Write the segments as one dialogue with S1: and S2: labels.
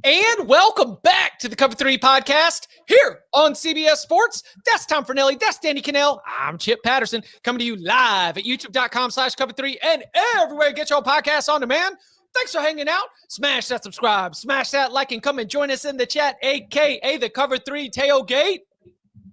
S1: And welcome back to the Cover 3 podcast here on CBS Sports. That's Tom Fornelli. That's Danny Kanell. I'm Chip Patterson coming to you live at youtube.com/Cover3 and everywhere you get your podcasts on demand. Thanks for hanging out. Smash that subscribe, smash that like, and come and join us in the chat, a.k.a. the Cover 3 Tailgate,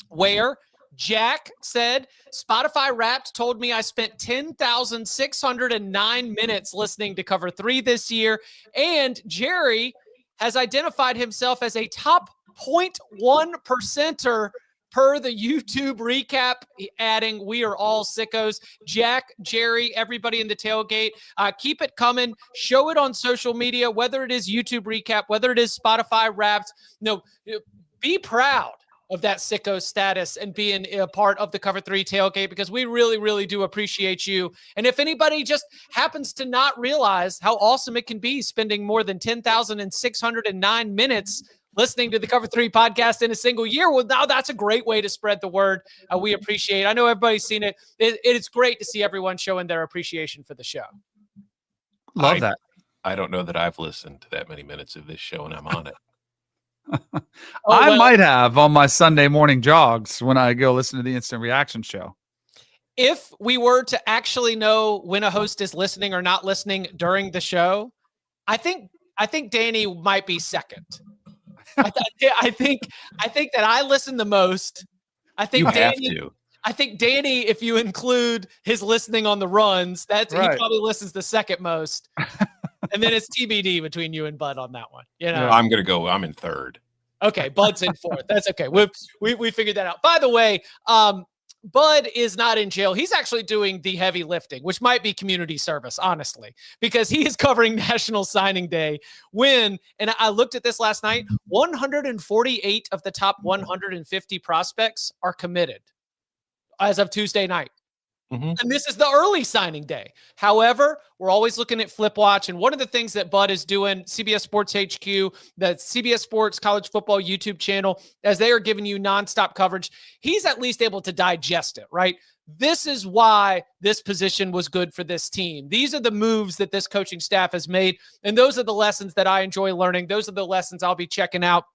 S1: where Jack said, Spotify Wrapped told me I spent 10,609 minutes listening to Cover 3 this year. And Jerry has identified himself as a top 0.1%er per the YouTube recap, adding, we are all sickos. Jack, Jerry, everybody in the tailgate, keep it coming. Show it on social media, whether it is YouTube recap, whether it is Spotify Wrapped. No, be proud of that sicko status and being a part of the Cover 3 tailgate, because we really, really do appreciate you. And if anybody just happens to not realize how awesome it can be spending more than 10,609 minutes listening to the Cover 3 podcast in a single year, well, now that's a great way to spread the word. We appreciate it. I know everybody's seen it. It's great to see everyone showing their appreciation for the show.
S2: Love that.
S3: I don't know that I've listened to that many minutes of this show, and I'm on it.
S2: I might have on my Sunday morning jogs when I go listen to the Instant Reaction show.
S1: If we were to actually know when a host is listening or not listening during the show, I think Danny might be second. I think that I listen the most. I think Danny, if you include his listening on the runs, he probably listens the second most. And then it's TBD between you and Bud on that one. You know,
S3: I'm in third.
S1: Okay, Bud's in fourth. That's okay. We figured that out. By the way, Bud is not in jail. He's actually doing the heavy lifting, which might be community service, honestly, because he is covering National Signing Day and I looked at this last night, 148 of the top 150 prospects are committed as of Tuesday night. Mm-hmm. And this is the early signing day. However, we're always looking at Flip Watch. And one of the things that Bud is doing, CBS Sports HQ, the CBS Sports College Football YouTube channel, as they are giving you nonstop coverage, he's at least able to digest it, right? This is why this position was good for this team. These are the moves that this coaching staff has made. And those are the lessons that I enjoy learning. Those are the lessons I'll be checking out.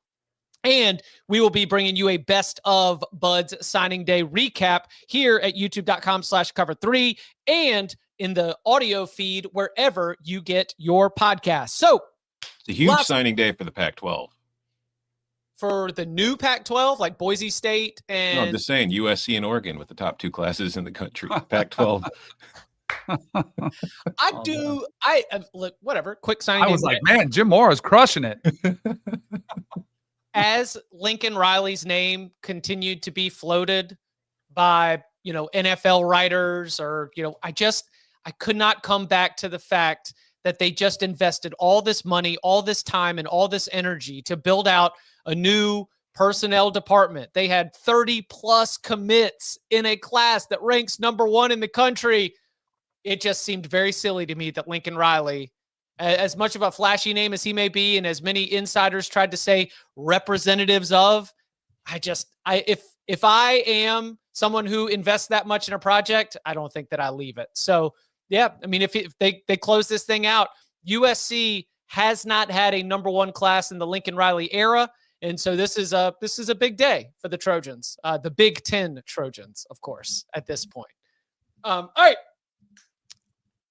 S1: And we will be bringing you a best of Bud's signing day recap here at youtube.com/Cover3 and in the audio feed wherever you get your podcast. So
S3: it's a huge signing day for the Pac-12.
S1: For the new Pac-12, like Boise State and...
S3: No, I'm just saying USC and Oregon with the top two classes in the country. Pac-12.
S1: Look, whatever, quick signing.
S2: I was like, man, Jim Mora's crushing it.
S1: As Lincoln Riley's name continued to be floated by, NFL writers or, I could not come back to the fact that they just invested all this money, all this time, and all this energy to build out a new personnel department. They had 30 plus commits in a class that ranks number 1 in the country. It just seemed very silly to me that Lincoln Riley, as much of a flashy name as he may be, and as many insiders tried to say representatives of, if I am someone who invests that much in a project, I don't think that I leave it. So, yeah, I mean, if they close this thing out, USC has not had a number 1 class in the Lincoln Riley era, and so this is a big day for the Trojans, the Big Ten Trojans, of course, at this point. All right.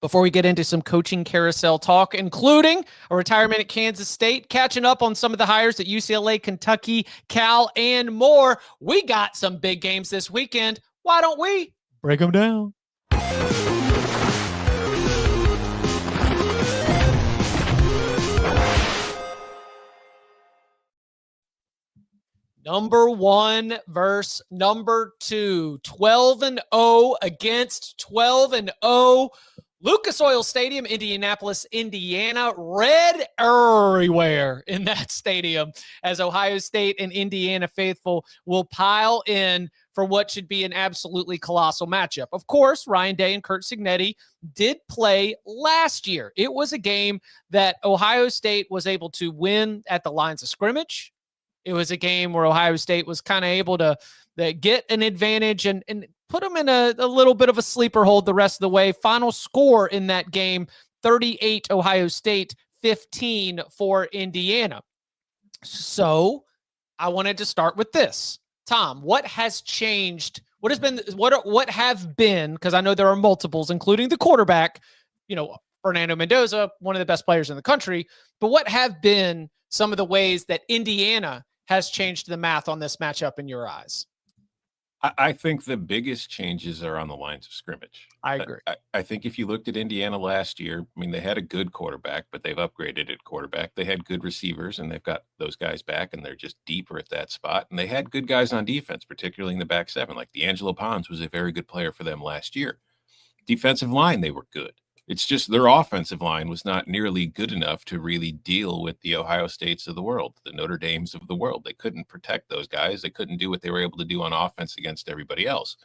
S1: Before we get into some coaching carousel talk, including a retirement at Kansas State, catching up on some of the hires at UCLA, Kentucky, Cal, and more, we got some big games this weekend. Why don't we break them down? Number 1 versus number 2, 12-0 against 12-0. Lucas Oil Stadium, Indianapolis, Indiana. Red everywhere in that stadium as Ohio State and Indiana faithful will pile in for what should be an absolutely colossal matchup. Of course, Ryan Day and Curt Cignetti did play last year. It was a game that Ohio State was able to win at the lines of scrimmage. It was a game where Ohio State was kind of able to get an advantage and put them in a little bit of a sleeper hold the rest of the way. Final score in that game, 38 Ohio State, 15 for Indiana. So I wanted to start with this. Tom, what has changed? What have been, because I know there are multiples, including the quarterback, Fernando Mendoza, one of the best players in the country, but what have been some of the ways that Indiana has changed the math on this matchup in your eyes?
S3: I think the biggest changes are on the lines of scrimmage.
S1: I agree.
S3: I think if you looked at Indiana last year, I mean, they had a good quarterback, but they've upgraded at quarterback. They had good receivers, and they've got those guys back, and they're just deeper at that spot. And they had good guys on defense, particularly in the back seven. Like D'Angelo Pons was a very good player for them last year. Defensive line, they were good. It's just their offensive line was not nearly good enough to really deal with the Ohio States of the world, the Notre Dames of the world. They couldn't protect those guys. They couldn't do what they were able to do on offense against everybody else.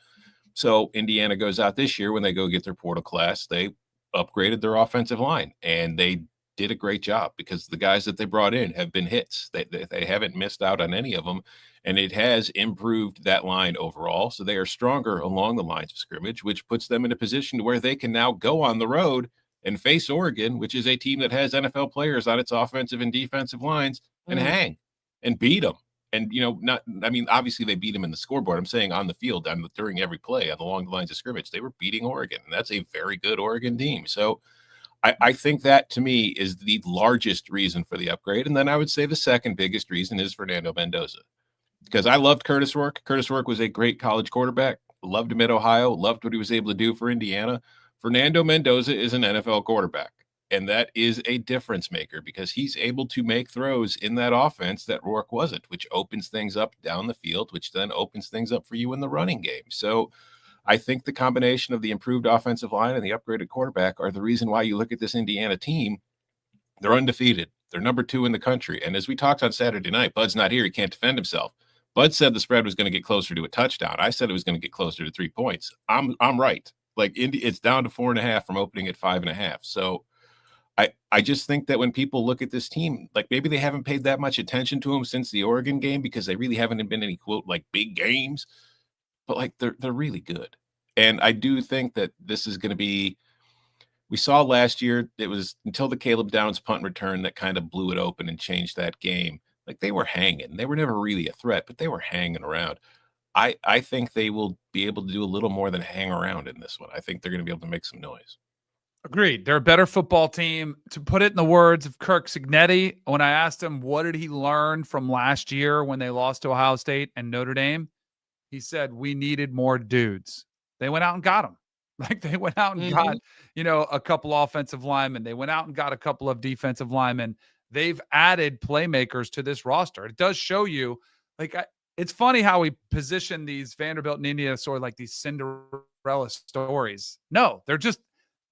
S3: So Indiana goes out this year when they go get their portal class, they upgraded their offensive line, and they did a great job because the guys that they brought in have been hits. They haven't missed out on any of them, and it has improved that line overall. So they are stronger along the lines of scrimmage, which puts them in a position to where they can now go on the road and face Oregon, which is a team that has NFL players on its offensive and defensive lines, and hang and beat them. And, obviously they beat them in the scoreboard. I'm saying on the field, during every play along the lines of scrimmage, they were beating Oregon, and that's a very good Oregon team. So I think that, to me, is the largest reason for the upgrade. And then I would say the second biggest reason is Fernando Mendoza, because I loved Curtis Rourke. Curtis Rourke was a great college quarterback. Loved him at Ohio. Loved what he was able to do for Indiana. Fernando Mendoza is an NFL quarterback, and that is a difference maker because he's able to make throws in that offense that Rourke wasn't, which opens things up down the field, which then opens things up for you in the running game. So I think the combination of the improved offensive line and the upgraded quarterback are the reason why you look at this Indiana team. They're undefeated. They're number 2 in the country. And as we talked on Saturday night, Bud's not here. He can't defend himself. Bud said the spread was going to get closer to a touchdown. I said it was going to get closer to 3 points. I'm right. Like it's down to 4.5 from opening at 5.5. So I just think that when people look at this team, like maybe they haven't paid that much attention to them since the Oregon game because they really haven't been any quote like big games. But like they're really good. And I do think that this is going to be, we saw last year, it was until the Caleb Downs punt return that kind of blew it open and changed that game. Like they were hanging. They were never really a threat, but they were hanging around. I think they will be able to do a little more than hang around in this one. I think they're going to be able to make some noise.
S2: Agreed. They're a better football team. To put it in the words of Kirk Cignetti, when I asked him what did he learn from last year when they lost to Ohio State and Notre Dame, he said, we needed more dudes. They went out and got them. Like they went out and got, a couple offensive linemen. They went out and got a couple of defensive linemen. They've added playmakers to this roster. It does show you, it's funny how we position these Vanderbilt and Indiana sort of like these Cinderella stories. No, they're just,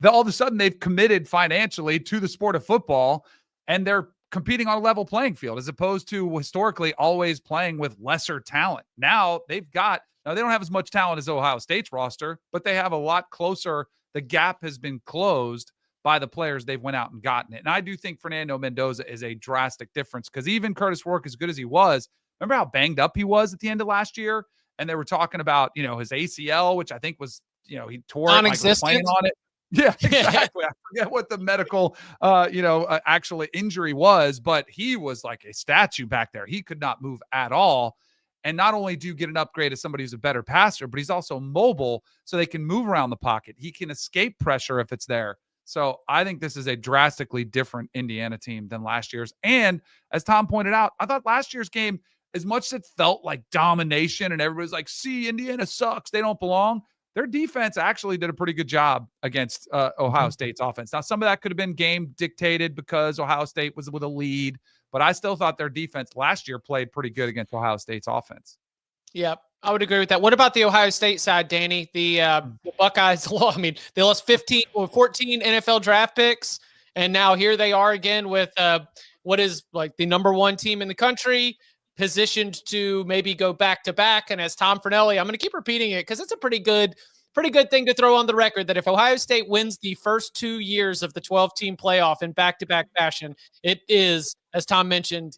S2: all of a sudden they've committed financially to the sport of football, and they're competing on a level playing field as opposed to historically always playing with lesser talent. Now they don't have as much talent as Ohio State's roster, but they have a lot closer. The gap has been closed by the players they've went out and gotten it. And I do think Fernando Mendoza is a drastic difference because even Curtis Rourke, as good as he was, remember how banged up he was at the end of last year? And they were talking about, his ACL, which I think was, he tore it, like was playing on it. Yeah, exactly. I forget what the medical, actual injury was, but he was like a statue back there. He could not move at all. And not only do you get an upgrade as somebody who's a better passer, but he's also mobile so they can move around the pocket. He can escape pressure if it's there. So I think this is a drastically different Indiana team than last year's. And as Tom pointed out, I thought last year's game, as much as it felt like domination and everybody's like, see, Indiana sucks, they don't belong, their defense actually did a pretty good job against Ohio State's offense. Now, some of that could have been game dictated because Ohio State was with a lead, but I still thought their defense last year played pretty good against Ohio State's offense.
S1: Yep, I would agree with that. What about the Ohio State side, Danny? The Buckeyes, they lost 14 NFL draft picks, and now here they are again with what is like the number 1 team in the country, positioned to maybe go back-to-back. And as Tom Fornelli, I'm going to keep repeating it because it's a pretty good thing to throw on the record that if Ohio State wins the first 2 years of the 12-team playoff in back-to-back fashion, it is, as Tom mentioned,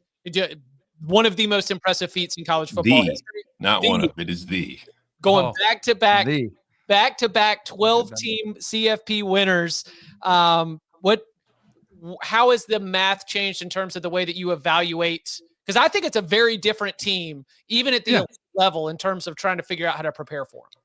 S1: one of the most impressive feats in college football history.
S3: It is the.
S1: Going back-to-back 12-team CFP winners. How has the math changed in terms of the way that you evaluate Because I think it's a very different team, even at the elite level, in terms of trying to figure out how to prepare for them.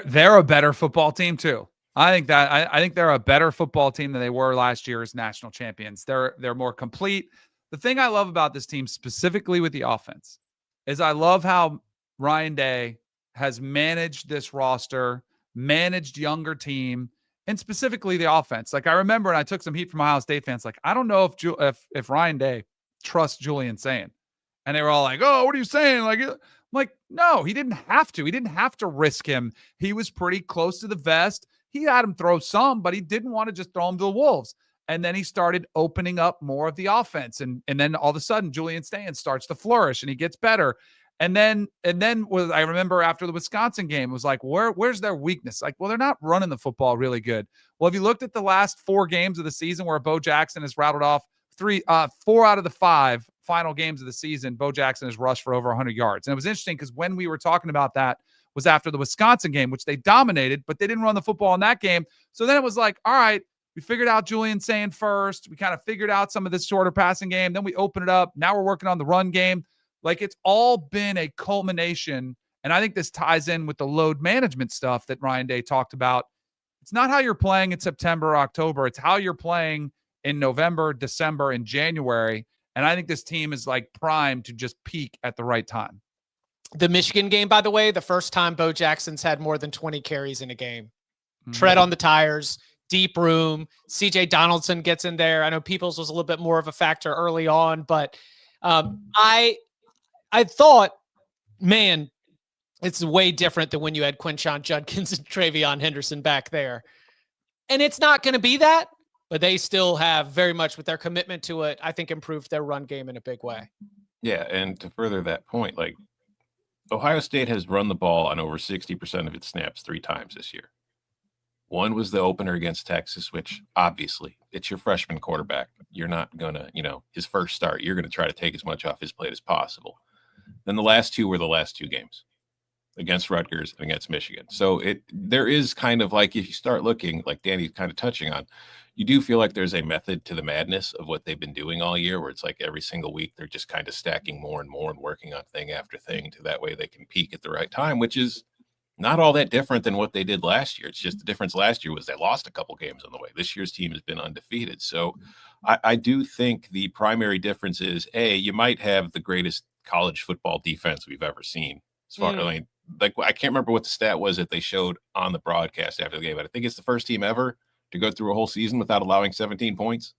S2: They're a better football team too. I think they're a better football team than they were last year as national champions. They're more complete. The thing I love about this team, specifically with the offense, is I love how Ryan Day has managed this roster, managed younger team, and specifically the offense. Like I remember, and I took some heat from Ohio State fans. Like I don't know if Ryan Day trusts Julian Sayin, and they were all like, "Oh, what are you saying?" Like, no, he didn't have to. He didn't have to risk him. He was pretty close to the vest. He had him throw some, but he didn't want to just throw him to the wolves. And then he started opening up more of the offense, and then all of a sudden, Julian Sayin starts to flourish, and he gets better. And then I remember after the Wisconsin game, it was like, where's their weakness? Like, well, they're not running the football really good. Well, if you looked at the last 4 games of the season where Bo Jackson has rattled off 4 out of the 5 final games of the season, Bo Jackson has rushed for over 100 yards. And it was interesting because when we were talking about that was after the Wisconsin game, which they dominated, but they didn't run the football in that game. So then it was like, all right, we figured out Julian Sayin first. We kind of figured out some of this shorter passing game. Then we open it up. Now we're working on the run game. Like it's all been a culmination. And I think this ties in with the load management stuff that Ryan Day talked about. It's not how you're playing in September or October. It's how you're playing in November, December, and January. And I think this team is like primed to just peak at the right time.
S1: The Michigan game, by the way, the first time Bo Jackson's had more than 20 carries in a game. Tread on the tires, deep room. CJ Donaldson gets in there. I know Peoples was a little bit more of a factor early on, but I thought, man, it's way different than when you had Quinshon Judkins and Travion Henderson back there. And it's not going to be that, but they still have very much with their commitment to it, I think improved their run game in a big way.
S3: Yeah, and to further that point, like Ohio State has run the ball on over 60% of its snaps 3 times this year. One was the opener against Texas, which obviously it's your freshman quarterback. You're not going to, his first start, you're going to try to take as much off his plate as possible. Then the last 2 were the last 2 games against Rutgers and against Michigan. So there is kind of like, if you start looking, like Danny's kind of touching on, you do feel like there's a method to the madness of what they've been doing all year, where it's like every single week they're just kind of stacking more and more and working on thing after thing to that way they can peak at the right time, which is not all that different than what they did last year. It's just the difference last year was they lost a couple games on the way. This year's team has been undefeated. So I do think the primary difference is, you might have the greatest college football defense we've ever seen. As far I can't remember what the stat was that they showed on the broadcast after the game, but I think it's the first team ever to go through a whole season without allowing 17 points.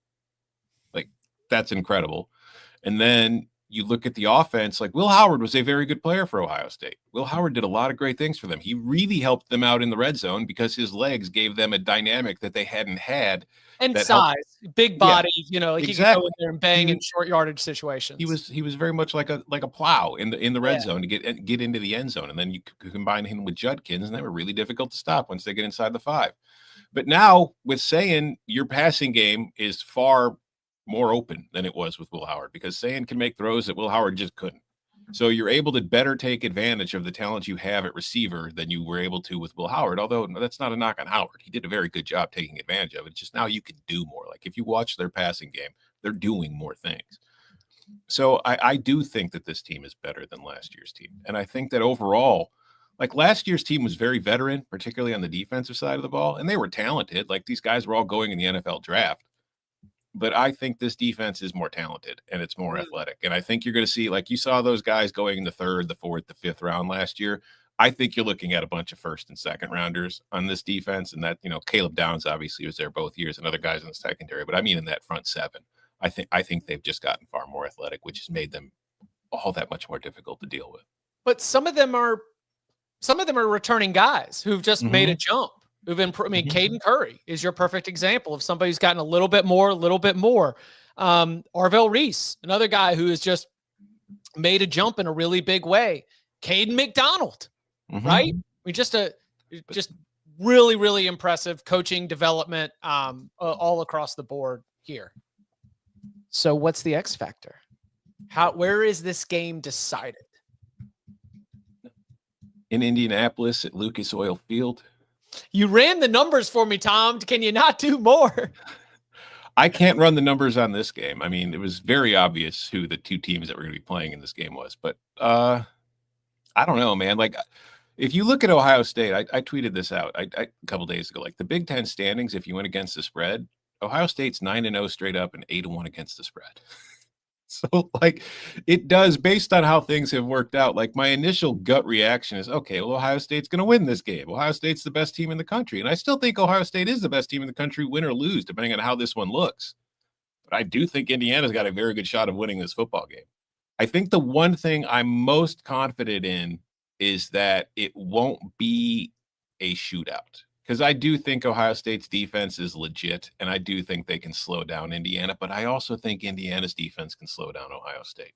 S3: Like, that's incredible. And then you look at the offense, like Will Howard was a very good player for Ohio State. Will Howard did a lot of great things for them. He really helped them out in the red zone because his legs gave them a dynamic that they hadn't had.
S1: And size, big body, he
S3: exactly.
S1: could go in there and bang in short yardage situations.
S3: He was very much like a plow in the red zone to get into the end zone. And then you could combine him with Judkins, and they were really difficult to stop once they get inside the 5. But now with Sayin, your passing game is far more open than it was with Will Howard, because Sayin can make throws that Will Howard just couldn't. So you're able to better take advantage of the talent you have at receiver than you were able to with Will Howard, although that's not a knock on Howard. He did a very good job taking advantage of it. Just now you can do more. Like if you watch their passing game, they're doing more things. So I do think that this team is better than last year's team. And I think that overall, like last year's team was very veteran, particularly on the defensive side of the ball, and they were talented. Like these guys were all going in the NFL draft. But I think this defense is more talented and it's more athletic. And I think you're going to see, like you saw those guys going in the 3rd, the 4th, the 5th round last year. I think you're looking at a bunch of 1st and 2nd rounders on this defense. And that, Caleb Downs obviously was there both years and other guys in the secondary. But I mean, in that front 7, I think they've just gotten far more athletic, which has made them all that much more difficult to deal with.
S1: But some of them are returning guys who've just made a jump. Who've been, Caden Curry is your perfect example of somebody who's gotten a little bit more. Arvell Reese, another guy who has just made a jump in a really big way. Caden McDonald, right? Just really, really impressive coaching development all across the board here. So what's the X factor? Where is this game decided?
S3: In Indianapolis at Lucas Oil Field.
S1: You ran the numbers for me, Tom. Can you not do more?
S3: I can't run the numbers on this game. I mean, it was very obvious who the two teams that were going to be playing in this game was, but I don't know, man. Like, if you look at Ohio State, I tweeted this out a couple days ago. Like the Big Ten standings, if you went against the spread, Ohio State's 9-0 straight up and 8-1 against the spread. So, like, it does, based on how things have worked out. Like, my initial gut reaction is, okay, well, Ohio State's going to win this game. Ohio State's the best team in the country. And I still think Ohio State is the best team in the country, win or lose, depending on how this one looks. But I do think Indiana's got a very good shot of winning this football game. I think the one thing I'm most confident in is that it won't be a shootout. Because I do think Ohio State's defense is legit, and I do think they can slow down Indiana, but I also think Indiana's defense can slow down Ohio State.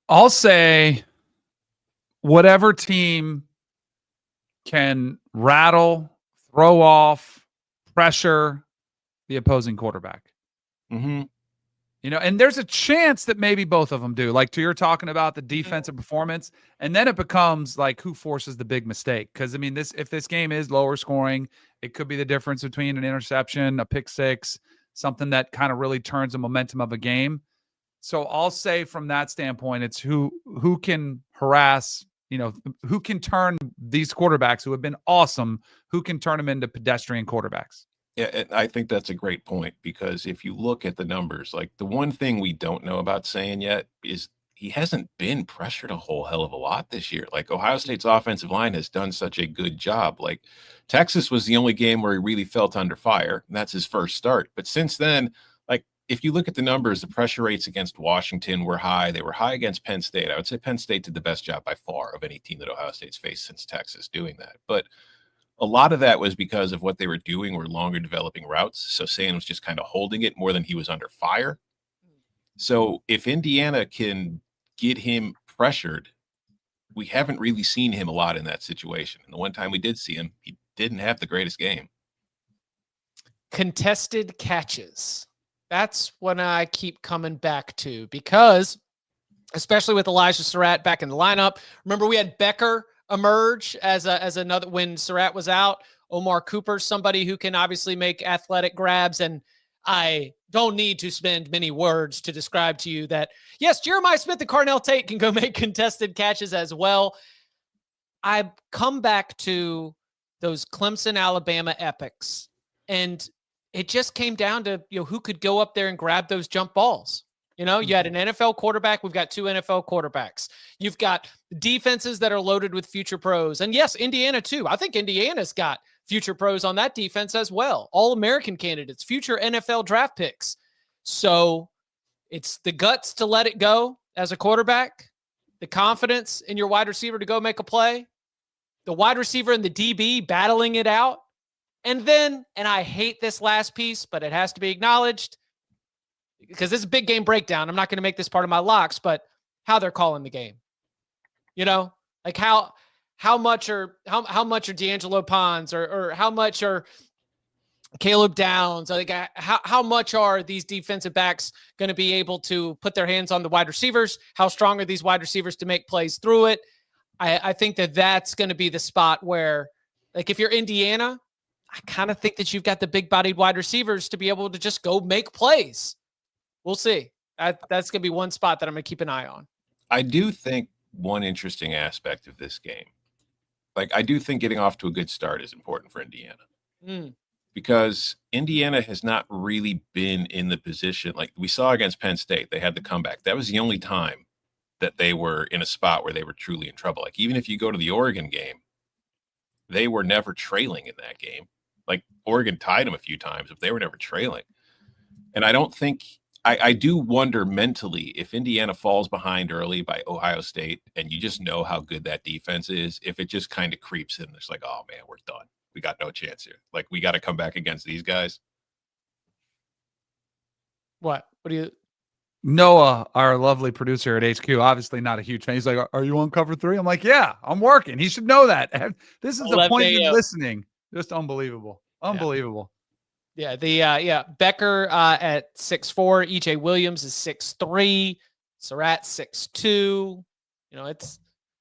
S2: I'll say whatever team can rattle, throw off, pressure the opposing quarterback.
S3: Mm-hmm.
S2: You know, and there's a chance that maybe both of them do. Like you're talking about the defensive performance, and then it becomes like who forces the big mistake. Because I mean, if this game is lower scoring, it could be the difference between an interception, a pick six, something that kind of really turns the momentum of a game. So I'll say from that standpoint, it's who can harass, you know, who can turn these quarterbacks who have been awesome, who can turn them into pedestrian quarterbacks.
S3: Yeah, I think that's a great point, because if you look at the numbers, like the one thing we don't know about Saying yet is he hasn't been pressured a whole hell of a lot this year. Like Ohio State's offensive line has done such a good job. Like Texas was the only game where he really felt under fire, and that's his first start. But since then, like if you look at the numbers, the pressure rates against Washington were high. They were high against Penn State. I would say Penn State did the best job by far of any team that Ohio State's faced since Texas doing that. But a lot of that was because of what they were doing were longer developing routes. So Sam was just kind of holding it more than he was under fire. So if Indiana can get him pressured, we haven't really seen him a lot in that situation. And the one time we did see him, he didn't have the greatest game.
S1: Contested catches. That's what I keep coming back to, because especially with Elijah Surratt back in the lineup, remember we had Becker emerge as another when Surratt was out. Omar Cooper, somebody who can obviously make athletic grabs, and I don't need to spend many words to describe to you that yes, Jeremiah Smith and Carnell Tate can go make contested catches as well. I come back to those Clemson Alabama epics, and it just came down to, you know, who could go up there and grab those jump balls. You know, you had an NFL quarterback. We've got two NFL quarterbacks. You've got defenses that are loaded with future pros. And yes, Indiana too. I think Indiana's got future pros on that defense as well. All-American candidates, future NFL draft picks. So it's the guts to let it go as a quarterback, the confidence in your wide receiver to go make a play, the wide receiver and the DB battling it out. And then, and I hate this last piece, but it has to be acknowledged, because this is a big game breakdown. I'm not going to make this part of my locks, but how they're calling the game. You know, like how much are D'Angelo Pons or how much are Caleb Downs? Like how much are these defensive backs going to be able to put their hands on the wide receivers? How strong are these wide receivers to make plays through it? I think that's going to be the spot where, like, if you're Indiana, I kind of think that you've got the big-bodied wide receivers to be able to just go make plays. We'll see. That's going to be one spot that I'm going to keep an eye on.
S3: I do think one interesting aspect of this game, like I do think getting off to a good start is important for Indiana. Because Indiana has not really been in the position like we saw against Penn State. They had the comeback. That was the only time that they were in a spot where they were truly in trouble. Like even if you go to the Oregon game, they were never trailing in that game. Like Oregon tied them a few times, but they were never trailing. And I don't think I do wonder mentally if Indiana falls behind early by Ohio State, and you just know how good that defense is, if it just kind of creeps in. It's like, oh man, we're done. We got no chance here. Like we got to come back against these guys.
S2: What do you? Noah, our lovely producer at HQ, obviously not a huge fan. He's like, "Are you on cover 3?" I'm like, "Yeah, I'm working." He should know that. This is appointed listening. Just unbelievable. Unbelievable.
S1: Yeah. Becker at 6'4", EJ Williams is 6'3", Surratt 6'2". You know,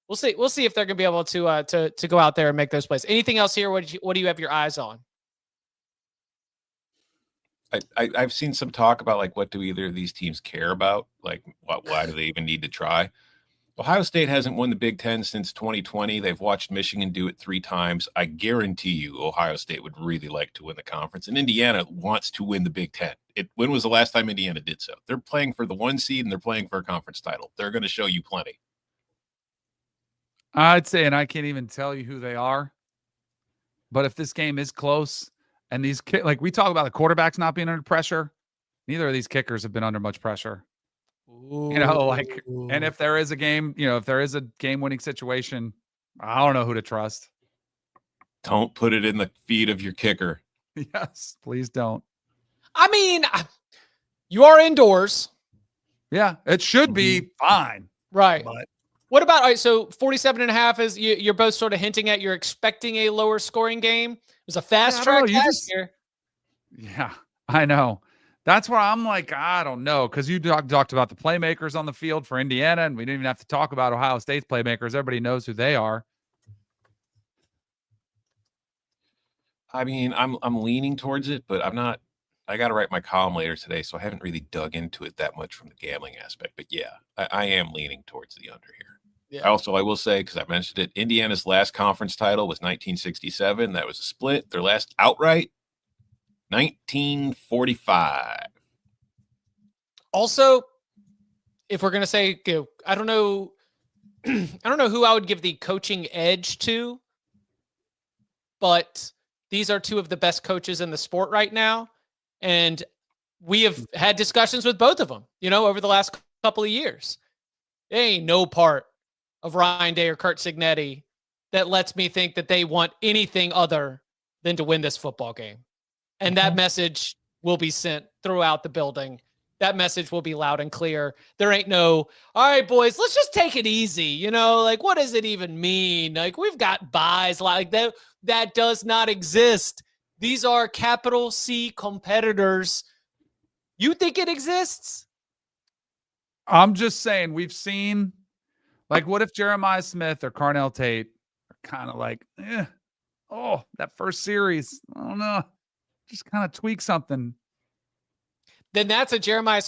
S1: we'll see if they're gonna be able to go out there and make those plays. Anything else here? What do you have your eyes on?
S3: I've seen some talk about like what do either of these teams care about? Like why do they even need to try? Ohio State hasn't won the Big Ten since 2020. They've watched Michigan do it 3 times. I guarantee you Ohio State would really like to win the conference. And Indiana wants to win the Big Ten. When was the last time Indiana did so? They're playing for the 1 seed and they're playing for a conference title. They're going to show you plenty.
S2: I'd say, and I can't even tell you who they are, but if this game is close and these like we talk about the quarterbacks not being under pressure, neither of these kickers have been under much pressure. Ooh. And if there is a game, if there is a game-winning situation, I don't know who to trust.
S3: Don't put it in the feet of your kicker.
S2: Yes, please don't.
S1: I mean, you are indoors.
S2: Yeah, it should be fine.
S1: Right.
S2: But
S1: what about, all right, so 47.5 is you're both sort of hinting at you're expecting a lower scoring game. It was a fast track here.
S2: Yeah, I know. That's where I'm like, I don't know, because you talked about the playmakers on the field for Indiana, and we didn't even have to talk about Ohio State's playmakers. Everybody knows who they are.
S3: I mean, I'm leaning towards it, but I'm not. I got to write my column later today, so I haven't really dug into it that much from the gambling aspect. But yeah, I am leaning towards the under here. Yeah. Also, I will say, because I mentioned it, Indiana's last conference title was 1967. That was a split. Their last outright, 1945.
S1: Also, if we're going to say, I don't know who I would give the coaching edge to, but these are 2 of the best coaches in the sport right now. And we have had discussions with both of them, over the last couple of years. There ain't no part of Ryan Day or Curt Cignetti that lets me think that they want anything other than to win this football game. And that message will be sent throughout the building. That message will be loud and clear. There ain't no, all right, boys, let's just take it easy. Like, what does it even mean? Like, we've got buys like that. That does not exist. These are capital C competitors. You think it exists?
S2: I'm just saying, we've seen, like, what if Jeremiah Smith or Carnell Tate are kind of like, that first series, I don't know, just kind of tweak something.
S1: Then that's a Jeremiah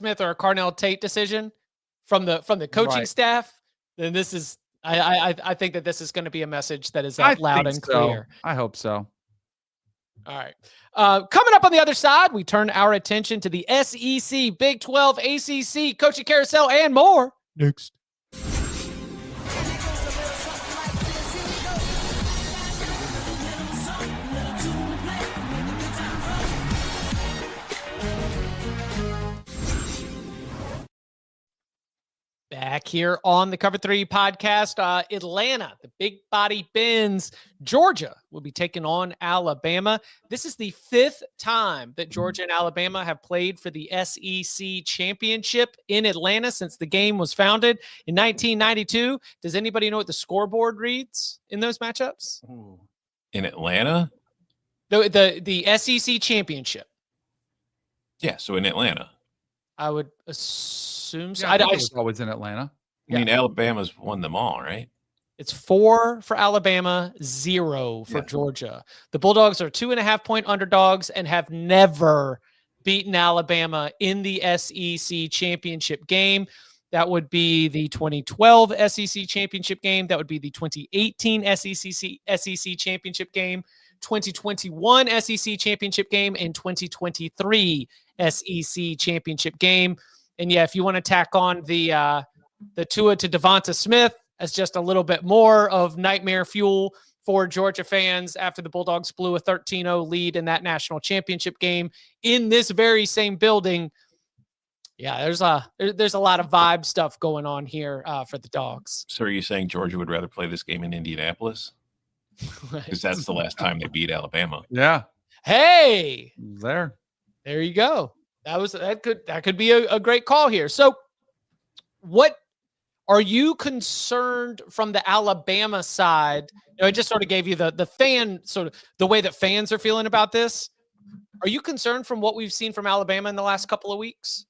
S1: Smith or a Carnell Tate decision from the coaching staff. Then this is, I think that this is going to be a message that is loud and clear.
S2: I hope so.
S1: All right. Coming up on the other side, we turn our attention to the SEC, Big 12, ACC, coaching carousel, and more. Next. Back here on the Cover 3 podcast, Atlanta, the Big Body Benz, Georgia will be taking on Alabama. This is the 5th time that Georgia and Alabama have played for the SEC championship in Atlanta since the game was founded in 1992. Does anybody know what the scoreboard reads in those matchups?
S3: In Atlanta?
S1: The SEC championship.
S3: Yeah, so in Atlanta.
S1: I would assume so.
S2: Yeah, I was always in Atlanta.
S3: I mean, Alabama's won them all, right?
S1: It's 4 for Alabama, 0 for Georgia. The Bulldogs are 2.5-point underdogs and have never beaten Alabama in the SEC championship game. That would be the 2012 SEC championship game. That would be the 2018 SEC championship game, 2021 SEC championship game, and 2023 SEC championship game. And yeah, if you want to tack on the Tua to Devonta Smith as just a little bit more of nightmare fuel for Georgia fans after the Bulldogs blew a 13-0 lead in that national championship game in this very same building. Yeah, there's a lot of vibe stuff going on here for the Dogs.
S3: So are you saying Georgia would rather play this game in Indianapolis? Because that's the last time they beat Alabama.
S2: Yeah.
S1: Hey,
S2: there
S1: you go. That could be a great call here. So what are you concerned from the Alabama side? I just sort of gave you the fan, sort of the way that fans are feeling about this. Are you concerned from what we've seen from Alabama in the last couple of weeks?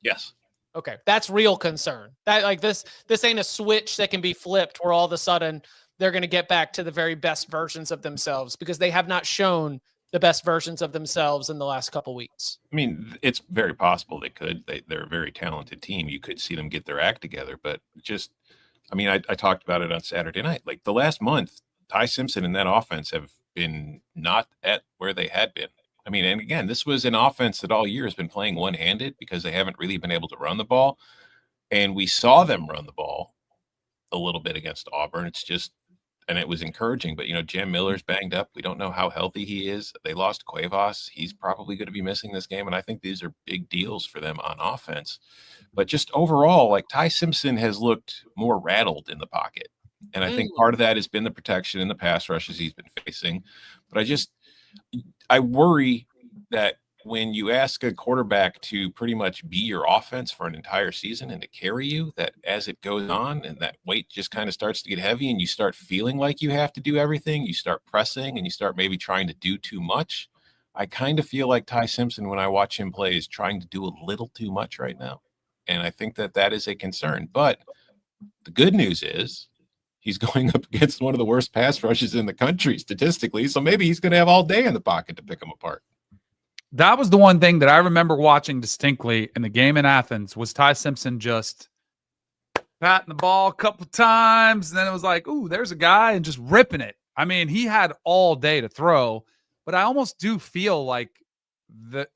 S3: Yes.
S1: Okay. That's real concern. That like this ain't a switch that can be flipped where all of a sudden they're going to get back to the very best versions of themselves, because they have not shown the best versions of themselves in the last couple weeks.
S3: I mean, it's very possible they could. They're a very talented team. You could see them get their act together, but just, I mean, I talked about it on Saturday night. Like the last month, Ty Simpson and that offense have been not at where they had been. I mean, and again, this was an offense that all year has been playing one-handed because they haven't really been able to run the ball. And we saw them run the ball a little bit against Auburn. It's just, and it was encouraging, but Jam Miller's banged up. We don't know how healthy he is. They lost Cuevas. He's probably going to be missing this game. And I think these are big deals for them on offense, but just overall, like Ty Simpson has looked more rattled in the pocket. And I think part of that has been the protection and the pass rushes he's been facing. But I worry that when you ask a quarterback to pretty much be your offense for an entire season and to carry you, that as it goes on and that weight just kind of starts to get heavy and you start feeling like you have to do everything, you start pressing and you start maybe trying to do too much. I kind of feel like Ty Simpson, when I watch him play, is trying to do a little too much right now. And I think that is a concern. But the good news is he's going up against one of the worst pass rushes in the country statistically. So maybe he's going to have all day in the pocket to pick them apart.
S2: That was the one thing that I remember watching distinctly in the game in Athens was Ty Simpson just patting the ball a couple times. And then it was like, ooh, there's a guy, and just ripping it. I mean, he had all day to throw, but I almost do feel like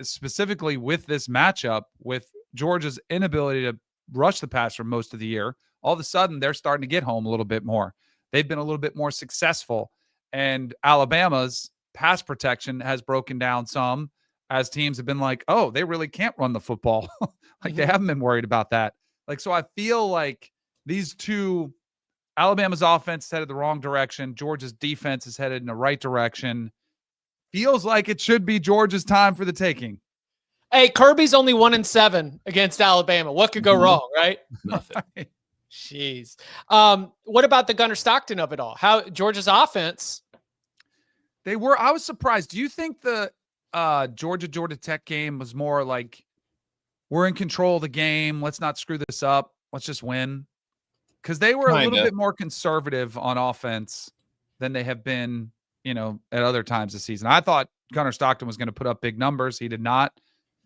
S2: specifically with this matchup, with Georgia's inability to rush the pass for most of the year, all of a sudden they're starting to get home a little bit more. They've been a little bit more successful, and Alabama's pass protection has broken down some as teams have been like, oh, they really can't run the football. Like they haven't been worried about that. Like, so I feel like these two, Alabama's offense is headed the wrong direction. Georgia's defense is headed in the right direction. Feels like it should be Georgia's time for the taking.
S1: Hey, Kirby's only 1-7 against Alabama. What could go wrong, right?
S3: Nothing.
S1: Jeez. What about the Gunnar Stockton of it all? How Georgia's offense?
S2: I was surprised. Do you think the Georgia Tech game was more like, we're in control of the game, let's not screw this up, let's just win? Because they were a little bit more conservative on offense than they have been, at other times this season. I thought Gunnar Stockton was going to put up big numbers. He did not.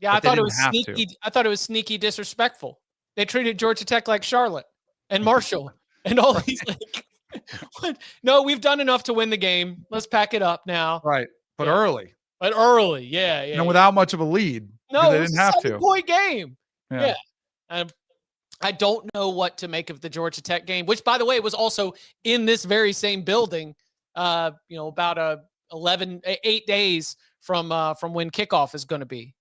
S1: Yeah, I thought it was sneaky. I thought it was sneaky disrespectful. They treated Georgia Tech like Charlotte and Marshall and all these. Like, what? No, we've done enough to win the game. Let's pack it up now.
S2: Right, but early.
S1: Yeah.
S2: And without much of a lead.
S1: No,
S2: they didn't have to.
S1: 7-point game.
S2: Yeah.
S1: I don't know what to make of the Georgia Tech game, which, by the way, was also in this very same building. About 8 days from when kickoff is going to be.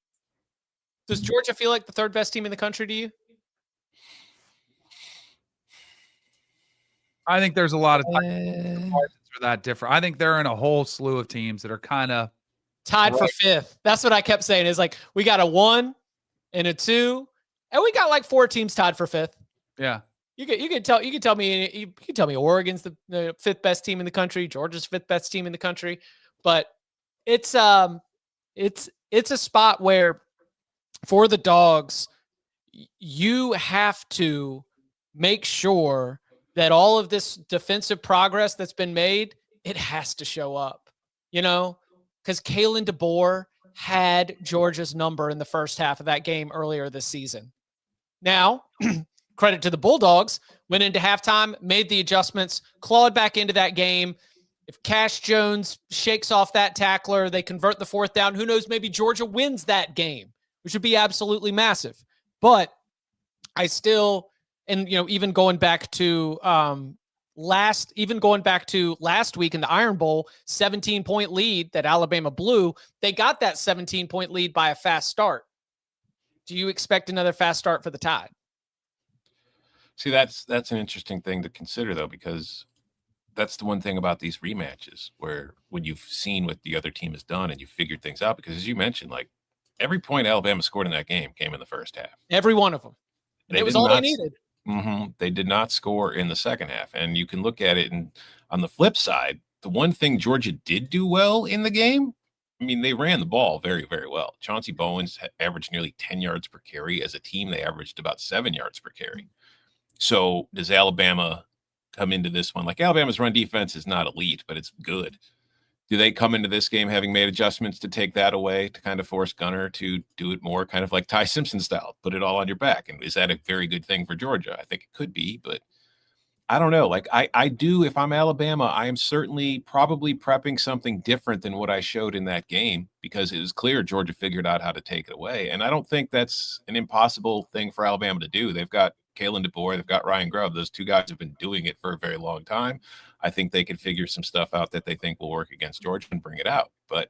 S1: Does Georgia feel like the third best team in the country to you?
S2: I think there's a lot of margins for that different. I think they're in a whole slew of teams that are kind of
S1: tied for fifth. That's what I kept saying. Is like we got a 1 and a 2, and we got like 4 teams tied for fifth.
S2: Yeah.
S1: You can tell me Oregon's the fifth best team in the country, Georgia's fifth best team in the country, but it's a spot where for the Dogs you have to make sure that all of this defensive progress that's been made, it has to show up, because Kalen DeBoer had Georgia's number in the first half of that game earlier this season. Now, credit to the Bulldogs, went into halftime, made the adjustments, clawed back into that game. If Cash Jones shakes off that tackler, they convert the 4th down. Who knows? Maybe Georgia wins that game, which would be absolutely massive. But I still, and even going back to last week in the Iron Bowl, 17-point lead that Alabama blew. They got that 17-point lead by a fast start. Do you expect another fast start for the Tide?
S3: See, that's an interesting thing to consider, though, because that's the one thing about these rematches where when you've seen what the other team has done and you've figured things out, because as you mentioned, like every point Alabama scored in that game came in the first half.
S1: Every one of them. And it was all they needed.
S3: They did not score in the second half. And you can look at it, and on the flip side, the one thing Georgia did do well in the game, I mean, they ran the ball very, very well. Chauncey Bowens averaged nearly 10 yards per carry. As a team, they averaged about 7 yards per carry. So does Alabama come into this one? Like, Alabama's run defense is not elite, but it's good. Do they come into this game having made adjustments to take that away, to kind of force Gunner to do it more kind of like Ty Simpson style, put it all on your back? And is that a very good thing for Georgia? I think it could be, but I don't know. Like I do, if I'm Alabama, I am certainly probably prepping something different than what I showed in that game, because it was clear Georgia figured out how to take it away. And I don't think that's an impossible thing for Alabama to do. They've got Kalen DeBoer, they've got Ryan Grubb. Those two guys have been doing it for a very long time. I think they could figure some stuff out that they think will work against Georgia and bring it out. But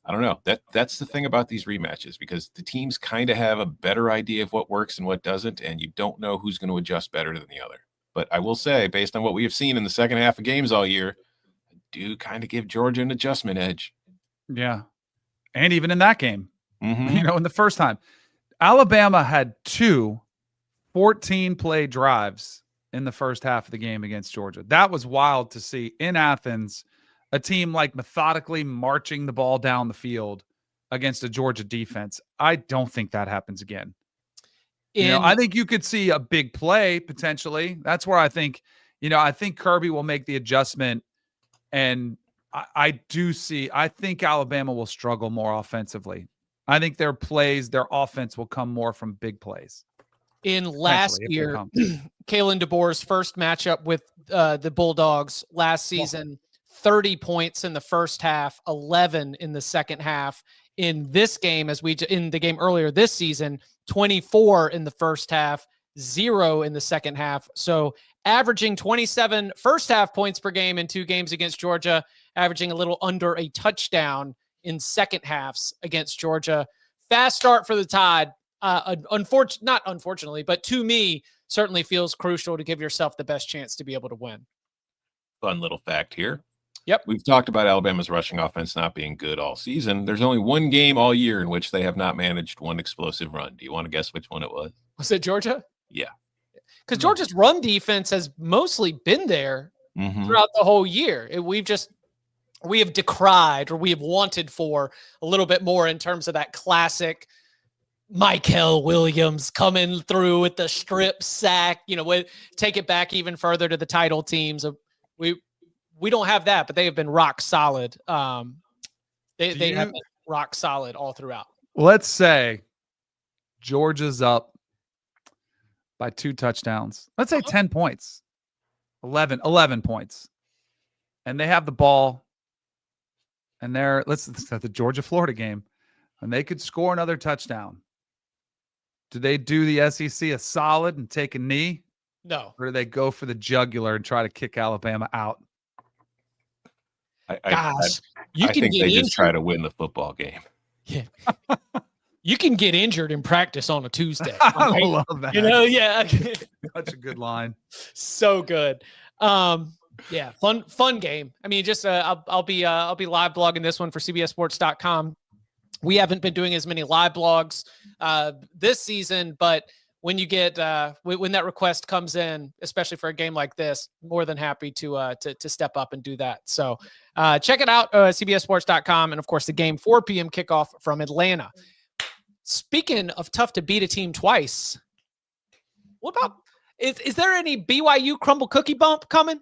S3: I don't know. That's the thing about these rematches, because the teams kind of have a better idea of what works and what doesn't, and you don't know who's going to adjust better than the other. But I will say, based on what we have seen in the second half of games all year, I do kind of give Georgia an adjustment edge.
S2: Yeah. And even in that game,
S3: Mm-hmm.
S2: in the first time, Alabama had 2 14-play drives in the first half of the game against Georgia. That was wild to see in Athens, a team like methodically marching the ball down the field against a Georgia defense. I don't think that happens again. I think you could see a big play potentially. That's where I think Kirby will make the adjustment. And I think Alabama will struggle more offensively. I think their offense will come more from big plays.
S1: In last year, Kalen DeBoer's first matchup with the Bulldogs last season, 30 points in the first half, 11 in the second half. In this game, in the game earlier this season, 24 in the first half, 0 in the second half. So averaging 27 first half points per game in 2 games against Georgia, averaging a little under a touchdown in second halves against Georgia. Fast start for the Tide. Not unfortunately, but to me, certainly feels crucial to give yourself the best chance to be able to win.
S3: Fun little fact here.
S1: Yep.
S3: We've talked about Alabama's rushing offense not being good all season. There's only one game all year in which they have not managed one explosive run. Do you want to guess which one it was?
S1: Was it Georgia?
S3: Yeah.
S1: Because Georgia's run defense has mostly been there throughout the whole year. We have decried, or we have wanted for a little bit more in terms of that classic Michael Williams coming through with the strip sack, take it back even further to the title teams. We don't have that, but they have been rock solid. They have been rock solid all throughout.
S2: Let's say Georgia's up by 2 touchdowns. Let's say 10 points, 11 points. And they have the ball. And let's at the Georgia-Florida game. And they could score another touchdown. Do they do the SEC a solid and take a knee?
S1: No.
S2: Or do they go for the jugular and try to kick Alabama out?
S3: I think they just try to win the football game.
S1: Yeah. You can get injured in practice on a Tuesday.
S2: I love that.
S1: Yeah.
S2: Such a good line.
S1: So good. Yeah, fun game. I mean, just I'll be live blogging this one for CBSSports.com. We haven't been doing as many live blogs this season, but when you get when that request comes in, especially for a game like this, more than happy to step up and do that. So check it out, CBSSports.com, and of course the game 4 p.m. kickoff from Atlanta. Speaking of tough to beat a team twice, what about is there any BYU crumble cookie bump coming?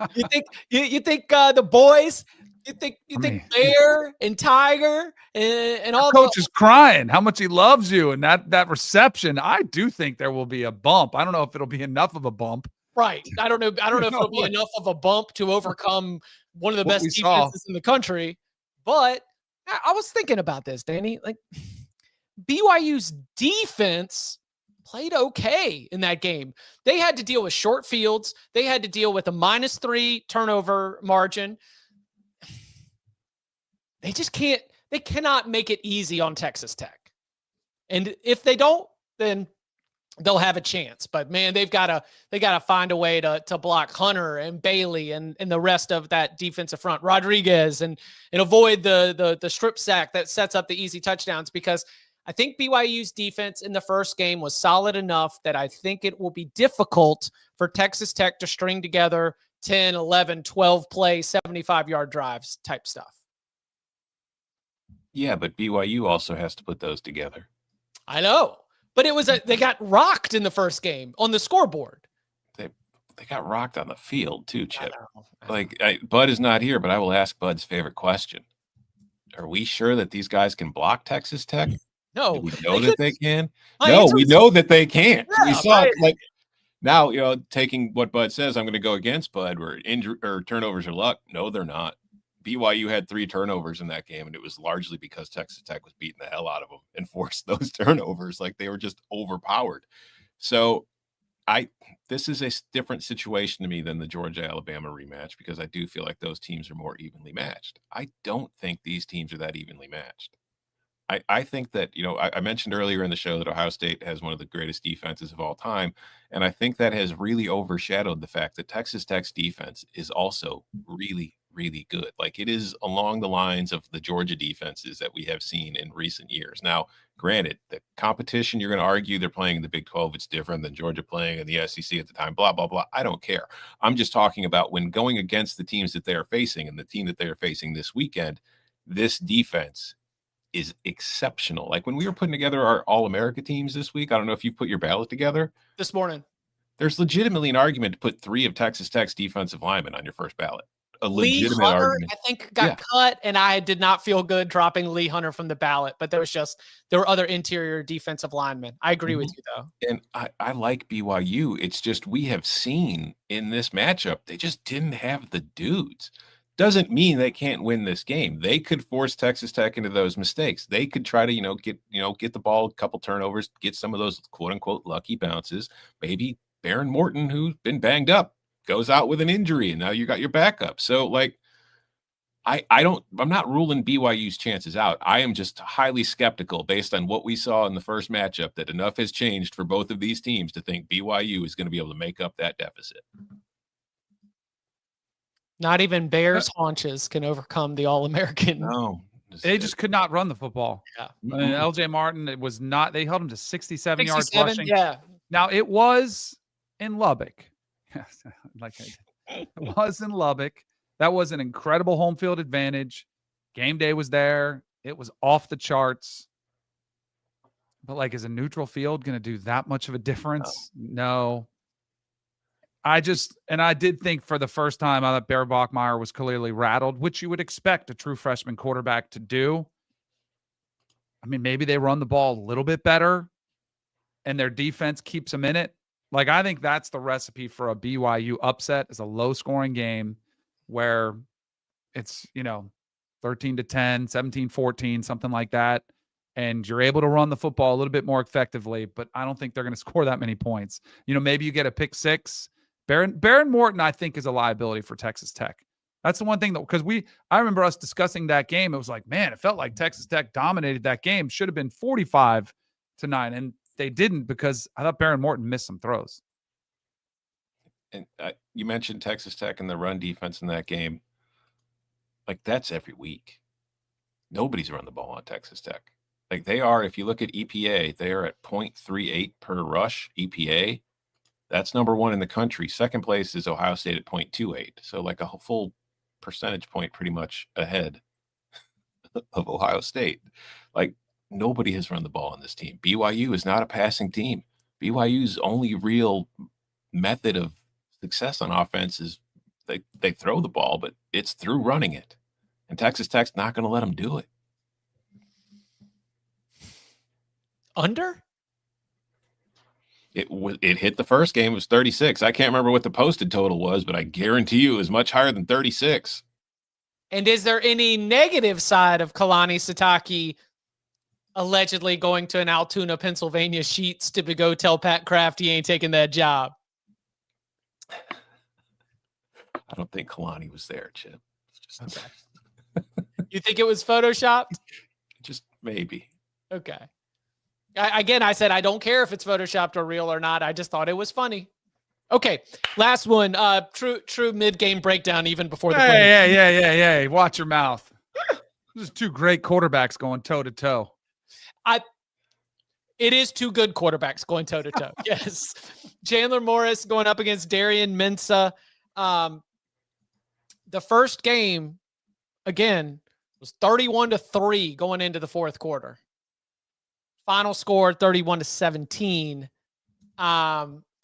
S1: You think the boys? You think Bear and Tiger and all?
S2: Coach is crying how much he loves you, and that reception. I do think there will be a bump. I don't know if it'll be enough of a bump.
S1: Right. I don't know if it'll be enough of a bump to overcome one of the best defenses in the country. But I was thinking about this, Danny. Like BYU's defense played okay in that game. They had to deal with short fields. They had to deal with a -3 turnover margin. They cannot make it easy on Texas Tech. And if they don't, then they'll have a chance. But man, they got to find a way to block Hunter and Bailey and the rest of that defensive front, Rodriguez, and avoid the strip sack that sets up the easy touchdowns, because I think BYU's defense in the first game was solid enough that I think it will be difficult for Texas Tech to string together 10, 11, 12 play, 75-yard drives type stuff.
S3: Yeah, but BYU also has to put those together.
S1: I know, but they got rocked in the first game on the scoreboard.
S3: they got rocked on the field too, Chip.
S1: I know.
S3: Bud is not here, but I will ask Bud's favorite question. Are we sure that these guys can block Texas Tech?
S1: No,
S3: Do we know that they can?
S1: My
S3: No,
S1: answer
S3: we
S1: is
S3: know that they can't. We
S1: yeah,
S3: saw
S1: right.
S3: now, taking what Bud says, I'm going to go against Bud where injury or turnovers are luck. No, they're not. BYU had 3 turnovers in that game, and it was largely because Texas Tech was beating the hell out of them and forced those turnovers. Like they were just overpowered. So this is a different situation to me than the Georgia-Alabama rematch because I do feel like those teams are more evenly matched. I don't think these teams are that evenly matched. I think that, I mentioned earlier in the show that Ohio State has one of the greatest defenses of all time. And I think that has really overshadowed the fact that Texas Tech's defense is also really, really good. Like it is along the lines of the Georgia defenses that we have seen in recent years. Now, granted, the competition, you're going to argue they're playing in the Big 12. It's different than Georgia playing in the SEC at the time, blah, blah, blah. I don't care. I'm just talking about when going against the teams that they are facing and the team that they are facing this weekend, this defense is exceptional. Like when we were putting together our All-America teams this week, I don't know if you put your ballot together.
S1: This morning.
S3: There's legitimately an argument to put 3 of Texas Tech's defensive linemen on your first ballot. A
S1: Lee
S3: legitimate
S1: Hunter,
S3: argument.
S1: I think, got cut, and I did not feel good dropping Lee Hunter from the ballot, but there were other interior defensive linemen. I agree with you, though.
S3: And I like BYU. It's just we have seen in this matchup, they just didn't have the dudes. Doesn't mean they can't win this game. They could force Texas Tech into those mistakes. They could try to, get the ball, a couple turnovers, get some of those quote unquote lucky bounces. Maybe Baron Morton, who's been banged up, goes out with an injury, and now you got your backup. So I'm not ruling BYU's chances out. I am just highly skeptical based on what we saw in the first matchup that enough has changed for both of these teams to think BYU is going to be able to make up that deficit.
S1: Not even Bears' haunches can overcome the All-American.
S3: No.
S2: They just could not run the football.
S1: Yeah.
S2: I mean, LJ Martin, it was not, they held him to 67 yards rushing.
S1: Yeah.
S2: Now it was in Lubbock. It was in Lubbock. That was an incredible home field advantage. Game day was there. It was off the charts. But is a neutral field going to do that much of a difference? No. I did think for the first time, I thought Bear Bachmeier was clearly rattled, which you would expect a true freshman quarterback to do. I mean, maybe they run the ball a little bit better and their defense keeps them in it. I think that's the recipe for a BYU upset, is a low-scoring game where it's, 13-10, 17-14, something like that. And you're able to run the football a little bit more effectively, but I don't think they're going to score that many points. Maybe you get a pick 6. Baron Morton, I think, is a liability for Texas Tech. That's the one thing because I remember us discussing that game. It was like, man, it felt like Texas Tech dominated that game. Should have been 45-9. And they didn't because I thought Baron Morton missed some throws.
S3: And you mentioned Texas Tech and the run defense in that game. That's every week. Nobody's run the ball on Texas Tech. They are, if you look at EPA, they are at 0.38 per rush EPA. That's number 1 in the country. Second place is Ohio State at 0.28. So a whole full percentage point pretty much ahead of Ohio State. Nobody has run the ball on this team. BYU is not a passing team. BYU's only real method of success on offense is they throw the ball, but it's through running it. And Texas Tech's not going to let them do it.
S1: Under?
S3: It hit the first game. It was 36. I can't remember what the posted total was, but I guarantee you it was much higher than 36.
S1: And is there any negative side of Kalani Sitake allegedly going to an Altoona, Pennsylvania Sheets to go tell Pat Kraft he ain't taking that job?
S3: I don't think Kalani was there, Chip.
S1: Okay. You think it was photoshopped?
S3: Just maybe.
S1: Okay. I said I don't care if it's photoshopped or real or not. I just thought it was funny. Okay, last one. True mid-game breakdown even before the break.
S2: Yeah. Watch your mouth. There's 2 great quarterbacks going toe-to-toe.
S1: It is 2 good quarterbacks going toe-to-toe. Yes. Chandler Morris going up against Darian Mensah. The first game, again, was 31-3 going into the fourth quarter. Final score 31-17.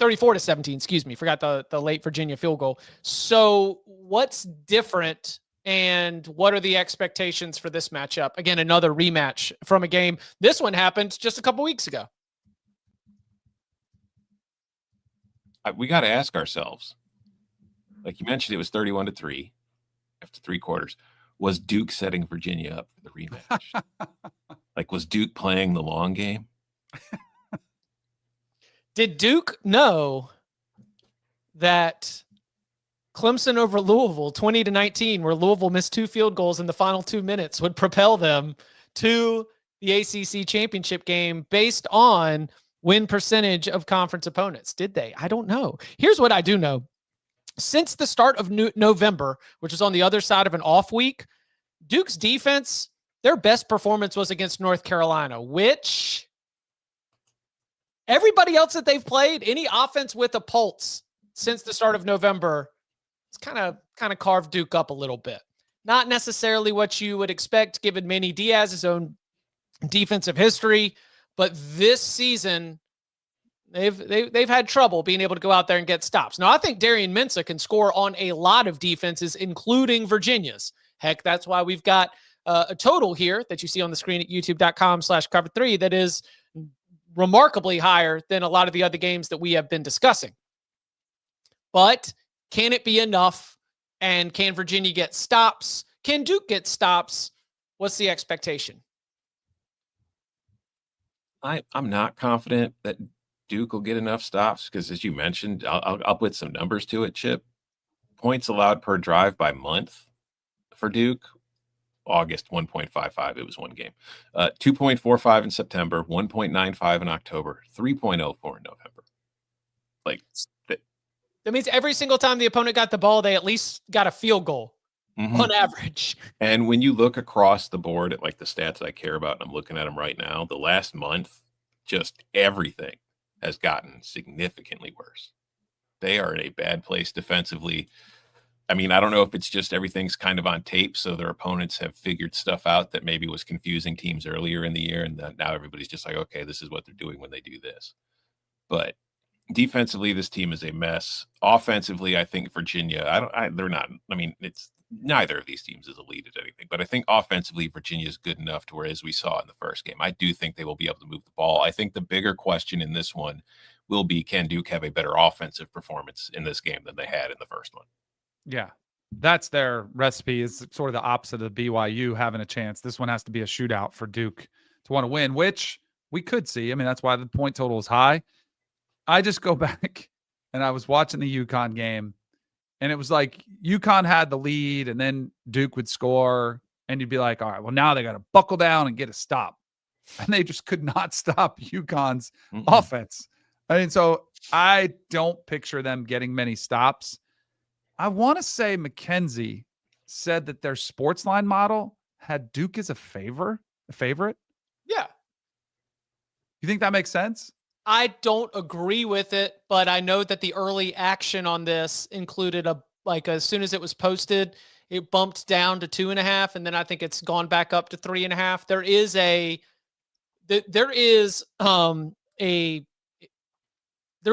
S1: 34-17, excuse me. Forgot the late Virginia field goal. So what's different and what are the expectations for this matchup? Again, another rematch from a game. This one happened just a couple weeks ago.
S3: We got to ask ourselves, like you mentioned, it was 31-3 after 3 quarters. Was Duke setting Virginia up for the rematch? Like, was Duke playing the long game?
S1: Did Duke know that Clemson over Louisville 20-19, where Louisville missed 2 field goals in the final 2 minutes, would propel them to the ACC championship game based on win percentage of conference opponents? Did they? I don't know. Here's what I do know. Since the start of November, which was on the other side of an off week, Duke's defense, their best performance was against North Carolina, which everybody else that they've played, any offense with a pulse since the start of November, it's kind of carved Duke up a little bit. Not necessarily what you would expect given Manny Diaz's own defensive history, but this season they've had trouble being able to go out there and get stops. Now, I think Darian Mensah can score on a lot of defenses, including Virginia's. Heck, that's why we've got a total here that you see on the screen at youtube.com/cover3 that is remarkably higher than a lot of the other games that we have been discussing. But can it be enough? And can Virginia get stops? Can Duke get stops? What's the expectation?
S3: I'm not confident that Duke will get enough stops because, as you mentioned, I'll put some numbers to it, Chip. Points allowed per drive by month for Duke. August, 1.55. It was one game. 2.45 in September, 1.95 in October, 3.04 in November. Like,
S1: that means every single time the opponent got the ball, they at least got a field goal on average.
S3: And when you look across the board at like the stats that I care about, and I'm looking at them right now, the last month, just everything has gotten significantly worse. They are in a bad place defensively. I mean, I don't know if it's just everything's kind of on tape, so their opponents have figured stuff out that maybe was confusing teams earlier in the year, and now everybody's just like, okay, this is what they're doing when they do this. But defensively, this team is a mess. Offensively, I think Virginia, they're not. I mean, it's neither of these teams is elite at anything, but I think offensively, Virginia is good enough to where, as we saw in the first game, I do think they will be able to move the ball. I think the bigger question in this one will be, can Duke have a better offensive performance in this game than they had in the first one?
S2: Yeah, that's their recipe, is sort of the opposite of BYU having a chance. This one has to be a shootout for Duke to want to win, which we could see. I mean, that's why the point total is high. I just go back and I was watching the UConn game, and it was like UConn had the lead and then Duke would score, and you'd be like, all right, well, now they got to buckle down and get a stop. And they just could not stop UConn's offense. I mean, so I don't picture them getting many stops. I want to say McKenzie said that their sports line model had Duke as a favorite.
S1: Yeah.
S2: You think that makes sense?
S1: I don't agree with it, but I know that the early action on this included as soon as it was posted, it bumped down to 2.5, and then I think it's gone back up to 3.5. There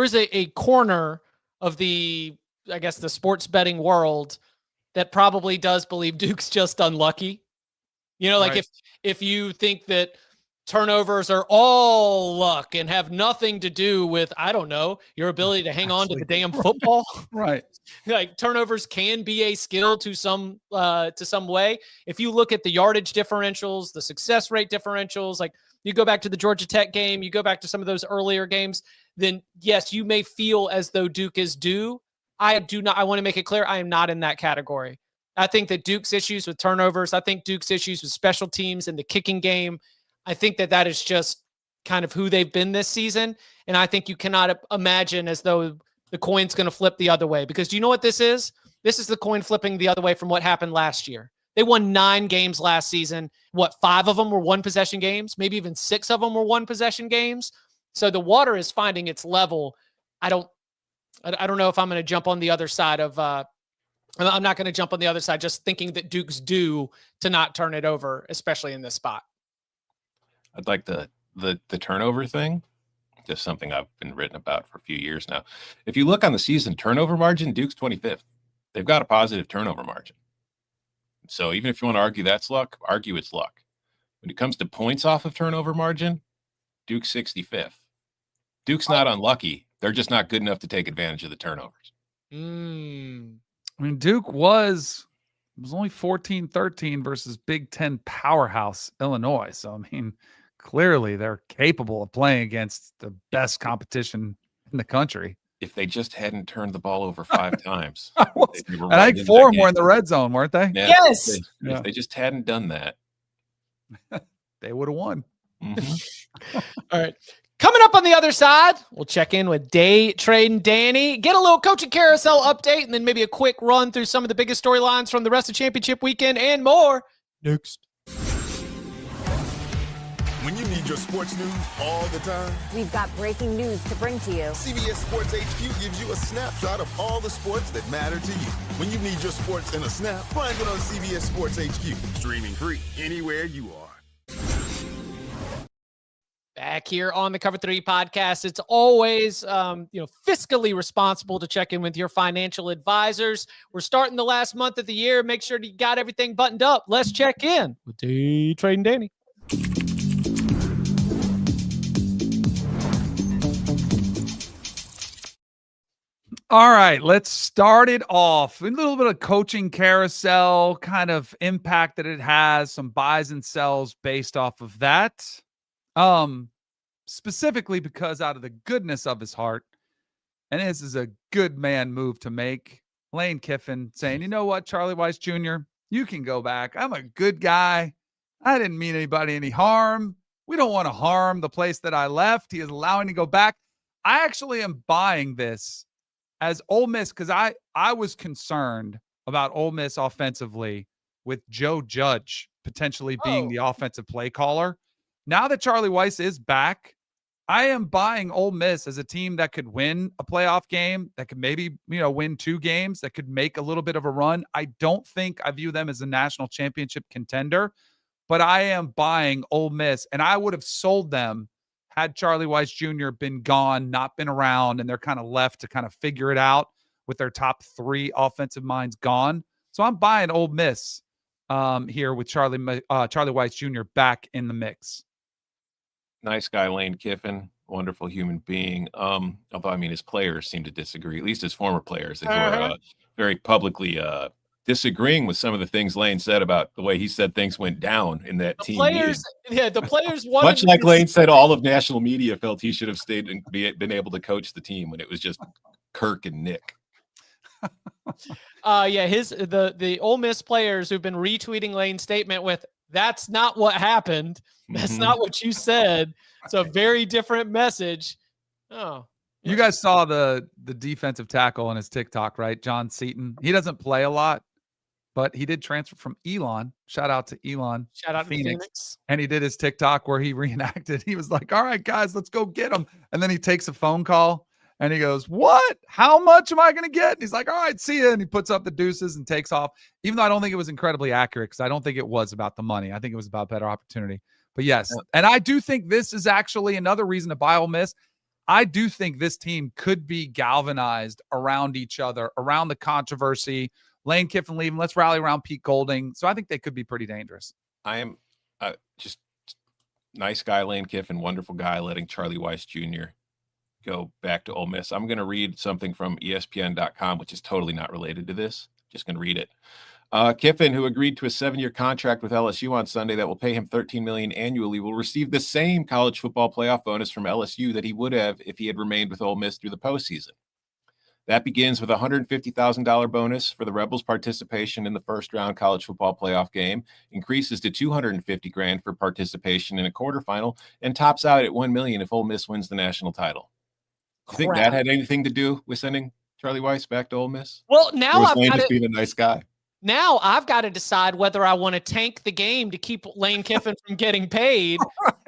S1: is a corner of the, I guess, the sports betting world that probably does believe Duke's just unlucky. You know, like
S2: right.
S1: if you think that turnovers are all luck and have nothing to do with, I don't know, your ability to hang on to the damn football.
S2: Right.
S1: Like turnovers can be a skill to some way. If you look at the yardage differentials, the success rate differentials, like you go back to the Georgia Tech game, you go back to some of those earlier games, then yes, you may feel as though Duke is due. I do not. I want to make it clear, I am not in that category. I think that Duke's issues with turnovers, I think Duke's issues with special teams and the kicking game, I think that is just kind of who they've been this season. And I think you cannot imagine as though the coin's going to flip the other way, because do you know what this is? This is the coin flipping the other way from what happened last year. They won 9 games last season. 5 of them were 1-possession games? Maybe even 6 of them were 1-possession games. So the water is finding its level. I don't know if I'm going to jump on the other side of, I'm not going to jump on the other side just thinking that Duke's due to not turn it over, especially in this spot.
S3: I'd like the turnover thing just something I've been written about for a few years now. If you look on the season turnover margin, Duke's 25th. They've got a positive turnover margin. So even if you want to argue that's luck, argue it's luck. When it comes to points off of turnover margin, Duke's 65th. Duke's not unlucky. They're just not good enough to take advantage of the turnovers.
S2: I mean, Duke was only 14-13 versus Big Ten powerhouse Illinois. So, I mean, clearly they're capable of playing against the best competition in the country.
S3: If they just hadn't turned the ball over 5 times.
S2: And I think 4 more in the red zone, weren't they?
S3: Yeah,
S1: Yes.
S3: If they just hadn't done that,
S2: they would have won.
S3: Mm-hmm.
S1: All right. Coming up on the other side, we'll check in with Day Trading Danny, get a little coaching carousel update, and then maybe a quick run through some of the biggest storylines from the rest of championship weekend and more. Next.
S4: When you need your sports news all the time,
S5: we've got breaking news to bring to you.
S4: CBS Sports HQ gives you a snapshot of all the sports that matter to you. When you need your sports in a snap, find it on CBS Sports HQ. Streaming free anywhere you are.
S1: Back here on the Cover 3 podcast, it's always, fiscally responsible to check in with your financial advisors. We're starting the last month of the year. Make sure you got everything buttoned up. Let's check in with Day Trading Danny.
S2: All right, let's start it off. A little bit of coaching carousel kind of impact that it has, some buys and sells based off of that. Specifically because out of the goodness of his heart, and this is a good man move to make, Lane Kiffin saying, you know what, Charlie Weiss Jr., you can go back. I'm a good guy. I didn't mean anybody any harm. We don't want to harm the place that I left. He is allowing to go back. I actually am buying this as Ole Miss because I was concerned about Ole Miss offensively with Joe Judge potentially being the offensive play caller. Now that Charlie Weiss is back, I am buying Ole Miss as a team that could win a playoff game, that could maybe, win 2 games, that could make a little bit of a run. I don't think I view them as a national championship contender, but I am buying Ole Miss, and I would have sold them had Charlie Weiss Jr. been gone, not been around, and they're kind of left to kind of figure it out with their top 3 offensive minds gone. So I'm buying Ole Miss here with Charlie Weiss Jr. back in the mix.
S3: Nice guy, Lane Kiffin. Wonderful human being. Although, I mean, his players seem to disagree, at least his former players. They were very publicly disagreeing with some of the things Lane said about the way he said things went down in that team.
S1: The players wanted
S3: much like Lane said, all of national media felt he should have stayed and been able to coach the team when it was just Kirk and Nick.
S1: The Ole Miss players who've been retweeting Lane's statement with, that's not what happened. That's not what you said. It's a very different message. Oh,
S2: you guys saw the defensive tackle on his TikTok, right? John Seaton. He doesn't play a lot, but he did transfer from Elon. Shout out to Elon.
S1: Shout out to Phoenix.
S2: And he did his TikTok where he reenacted. He was like, all right, guys, let's go get him. And then he takes a phone call and he goes, what? How much am I going to get? And he's like, all right, see ya. And he puts up the deuces and takes off, even though I don't think it was incredibly accurate because I don't think it was about the money. I think it was about better opportunity. But yes, and I do think this is actually another reason to buy Ole Miss. I do think this team could be galvanized around each other, around the controversy. Lane Kiffin leaving, let's rally around Pete Golding. So I think they could be pretty dangerous.
S3: I am just nice guy, Lane Kiffin, wonderful guy, letting Charlie Weiss Jr. go back to Ole Miss. I'm going to read something from ESPN.com, which is totally not related to this. Just going to read it. Kiffin, who agreed to a 7-year contract with LSU on Sunday that will pay him $13 million annually, will receive the same college football playoff bonus from LSU that he would have if he had remained with Ole Miss through the postseason. That begins with a $150,000 bonus for the Rebels' participation in the first-round college football playoff game, increases to $250,000 for participation in a quarterfinal, and tops out at $1 million if Ole Miss wins the national title. Do you think that had anything to do with sending Charlie Weiss back to Ole Miss?
S1: Well, now
S3: I've got just being a nice guy.
S1: Now I've got to decide whether I want to tank the game to keep Lane Kiffin from getting paid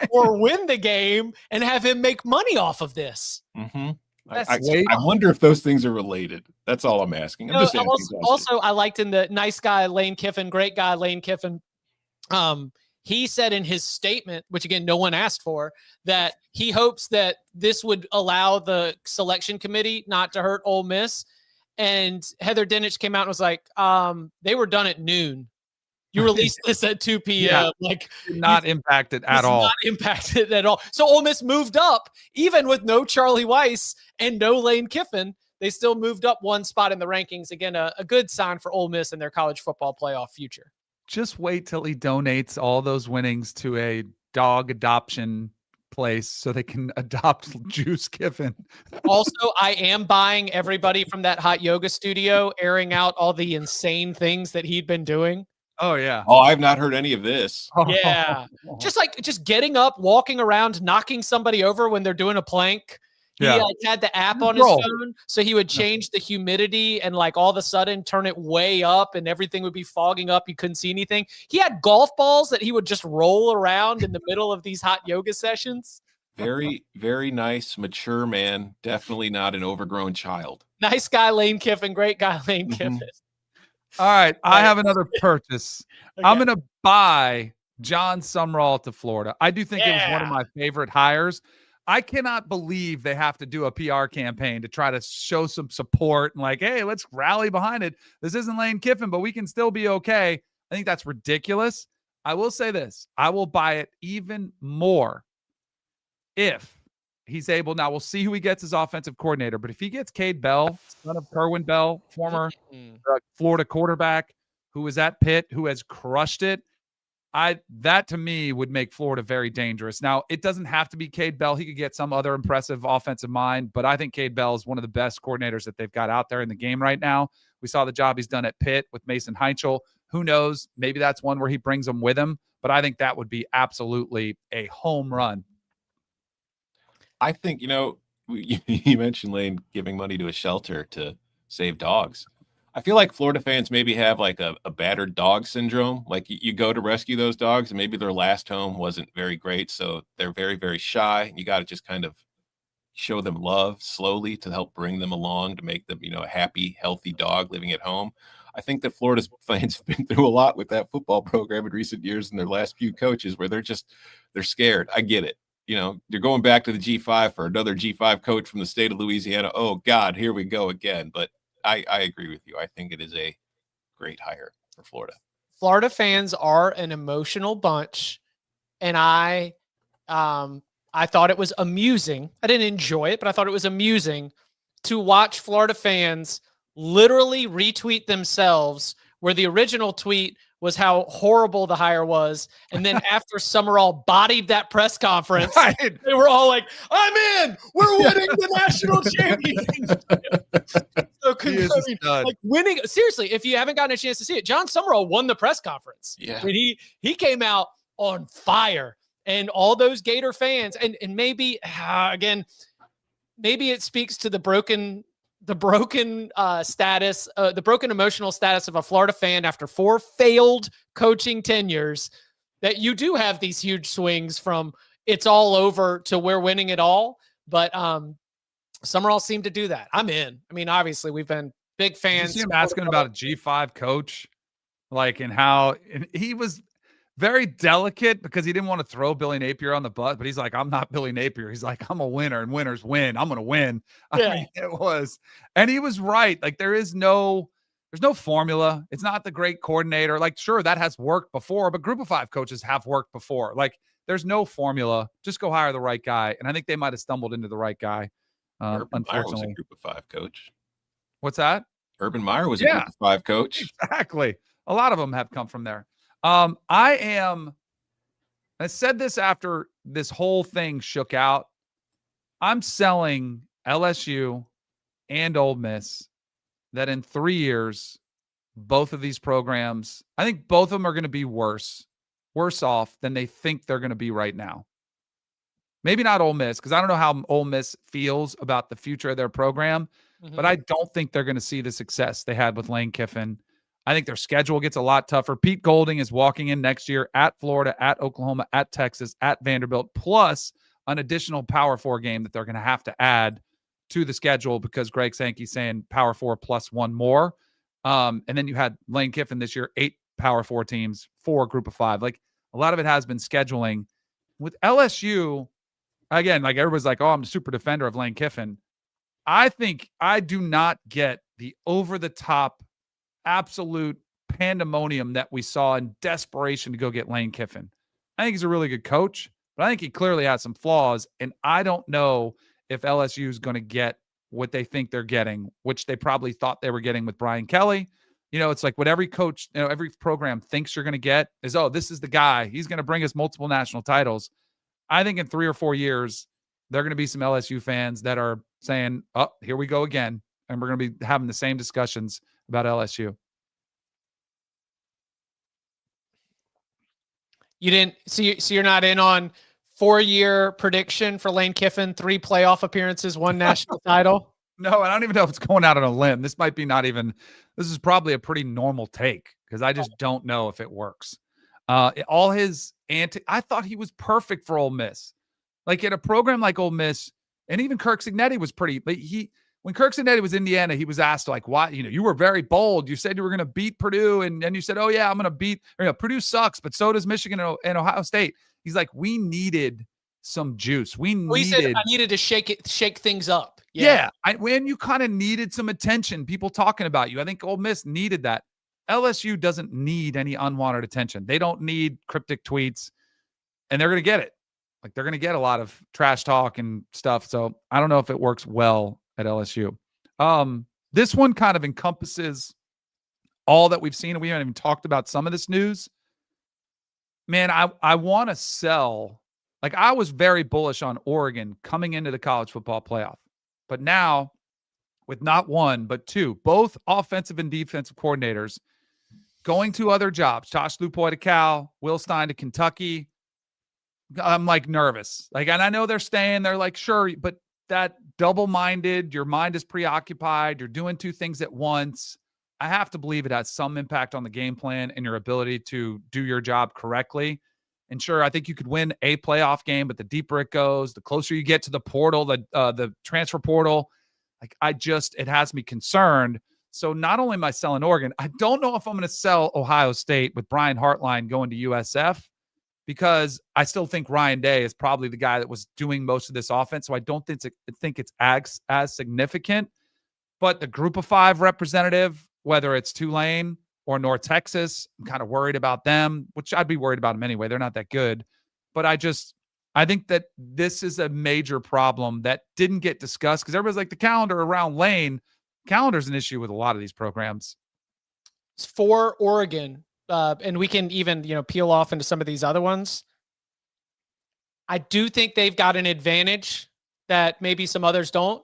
S1: or win the game and have him make money off of this.
S3: Mm-hmm. I wonder if those things are related. That's all I'm asking. I'm just
S1: also, I liked in the nice guy, Lane Kiffin, great guy, Lane Kiffin. he said in his statement, which again, no one asked for, that he hopes that this would allow the selection committee not to hurt Ole Miss. And Heather Dinich came out and was like, they were done at noon. You released this at 2 p.m.
S2: Yeah,
S1: like
S2: not impacted at all.
S1: Not impacted at all. So Ole Miss moved up, even with no Charlie Weiss and no Lane Kiffin. They still moved up one spot in the rankings. Again, a good sign for Ole Miss and their college football playoff future.
S2: Just wait till he donates all those winnings to a dog adoption place so they can adopt Juice Kiffin.
S1: Also, I am buying everybody from that hot yoga studio airing out all the insane things that he'd been doing.
S2: Oh, yeah.
S3: Oh, I've not heard any of this.
S1: Yeah. Just getting up, walking around, knocking somebody over when they're doing a plank. He had the app on his phone, so he would change the humidity and like all of a sudden turn it way up and everything would be fogging up. You couldn't see anything. He had golf balls that he would just roll around in the middle of these hot yoga sessions.
S3: Very, very nice, mature man. Definitely not an overgrown child.
S1: Nice guy, Lane Kiffin. Great guy, Lane Kiffin.
S2: All right. I have another purchase.
S1: Okay.
S2: I'm going to buy John Sumrall to Florida. I do think it was one of my favorite hires. I cannot believe they have to do a PR campaign to try to show some support and like, hey, let's rally behind it. This isn't Lane Kiffin, but we can still be okay. I think that's ridiculous. I will say this. I will buy it even more if he's able. Now, we'll see who he gets as offensive coordinator, but if he gets Cade Bell, son of Kerwin Bell, former Florida quarterback who was at Pitt, who has crushed it, that to me would make Florida very dangerous. Now, it doesn't have to be Cade Bell. He could get some other impressive offensive mind, but I think Cade Bell is one of the best coordinators that they've got out there in the game right now. We saw the job he's done at Pitt with Mason Heinchel. Who knows? Maybe that's one where he brings them with him, but I think that would be absolutely a home run.
S3: I think, you mentioned Lane giving money to a shelter to save dogs. I feel like Florida fans maybe have like a battered dog syndrome. Like you go to rescue those dogs and maybe their last home wasn't very great. So they're very, very shy. You got to just kind of show them love slowly to help bring them along to make them, a happy, healthy dog living at home. I think that Florida's fans have been through a lot with that football program in recent years and their last few coaches where they're scared. I get it. You're going back to the G5 for another G5 coach from the state of Louisiana. Oh God, here we go again. But I agree with you. I think it is a great hire for Florida.
S1: Florida fans are an emotional bunch, and I thought it was amusing. I didn't enjoy it, but I thought it was amusing to watch Florida fans literally retweet themselves where the original tweet was how horrible the hire was. And then after Summerall bodied that press conference, they were all like, I'm in. We're winning the national championship. So winning. Seriously, if you haven't gotten a chance to see it, John Summerall won the press conference.
S3: Yeah.
S1: I mean, he came out on fire. And all those Gator fans, and maybe, again, maybe it speaks to the broken status, the broken emotional status of a Florida fan after 4 failed coaching tenures, that you do have these huge swings from it's all over to we're winning it all. But Summerall seemed to do that. I'm in. I mean, obviously we've been big fans.
S2: Did you see him asking about a G5 coach, and he was very delicate because he didn't want to throw Billy Napier on the bus, but he's like, I'm not Billy Napier. He's like, I'm a winner and winners win. I'm going to win. I mean, it was, and he was right. Like there's no formula. It's not the great coordinator. Like, sure, that has worked before, but group of 5 coaches have worked before. Like there's no formula. Just go hire the right guy. And I think they might've stumbled into the right guy.
S3: Urban Meyer was a
S2: Unfortunately.
S3: group of 5 coach.
S2: What's that?
S3: Urban Meyer was a group of 5 coach.
S2: Exactly. A lot of them have come from there. I said this after this whole thing shook out. I'm selling LSU and Ole Miss that in 3 years, both of these programs, I think both of them are going to be worse off than they think they're going to be right now. Maybe not Ole Miss, because I don't know how Ole Miss feels about the future of their program, but I don't think they're going to see the success they had with Lane Kiffin. I think their schedule gets a lot tougher. Pete Golding is walking in next year at Florida, at Oklahoma, at Texas, at Vanderbilt, plus an additional Power 4 game that they're going to have to add to the schedule because Greg Sankey's saying Power 4 plus 1 more. And then you had Lane Kiffin this year, 8 Power 4 teams, 4 group of 5. Like, A lot of it has been scheduling. With LSU, again, like everybody's like, oh, I'm a super defender of Lane Kiffin. I think I do not get the over-the-top, absolute pandemonium that we saw in desperation to go get Lane Kiffin. I think he's a really good coach, but I think he clearly has some flaws, and I don't know if LSU is going to get what they think they're getting, which they probably thought they were getting with Brian Kelly. It's like what every coach, every program thinks you're going to get is, oh, this is the guy. He's going to bring us multiple national titles. I think in 3 or 4 years, there are going to be some LSU fans that are saying, oh, here we go again. And we're going to be having the same discussions about LSU.
S1: You didn't see, so you're not in on 4-year prediction for Lane Kiffin, 3 playoff appearances, 1 national title?
S2: No, I don't even know if it's going out on a limb. This might be this is probably a pretty normal take because I just don't know if it works. All his I thought he was perfect for Ole Miss. Like at a program like Ole Miss, and even Kirk Cignetti was pretty, but when Kirk Cignetti was Indiana, he was asked like, why, you were very bold. You said you were going to beat Purdue. And you said, oh yeah, I'm going to beat, Purdue sucks, but so does Michigan and Ohio State. He's like, we needed some juice.
S1: He said I needed to shake things up.
S2: Yeah. When you kind of needed some attention, people talking about you. I think Ole Miss needed that. LSU doesn't need any unwanted attention. They don't need cryptic tweets, and they're going to get it. Like they're going to get a lot of trash talk and stuff. So I don't know if it works well at LSU. This one kind of encompasses all that we've seen, and we haven't even talked about some of this news. Man, I want to sell. Like I was very bullish on Oregon coming into the college football playoff. But now, with not one, but 2, both offensive and defensive coordinators going to other jobs, Josh Lupoy to Cal, Will Stein to Kentucky, I'm like nervous. Like, and I know they're staying. They're like, sure, but that double-minded, your mind is preoccupied. You're doing 2 things at once. I have to believe it has some impact on the game plan and your ability to do your job correctly. And sure, I think you could win a playoff game, but the deeper it goes, the closer you get to the portal, the transfer portal, like it has me concerned. So not only am I selling Oregon, I don't know if I'm going to sell Ohio State with Brian Hartline going to USF, because I still think Ryan Day is probably the guy that was doing most of this offense. So I don't think it's as significant. But the Group of 5 representative, whether it's Tulane or North Texas, I'm kind of worried about them, which I'd be worried about them anyway. They're not that good. But I think that this is a major problem that didn't get discussed because everybody's like the calendar around Lane. Calendar's an issue with a lot of these programs.
S1: It's for Oregon. And we can even, peel off into some of these other ones. I do think they've got an advantage that maybe some others don't.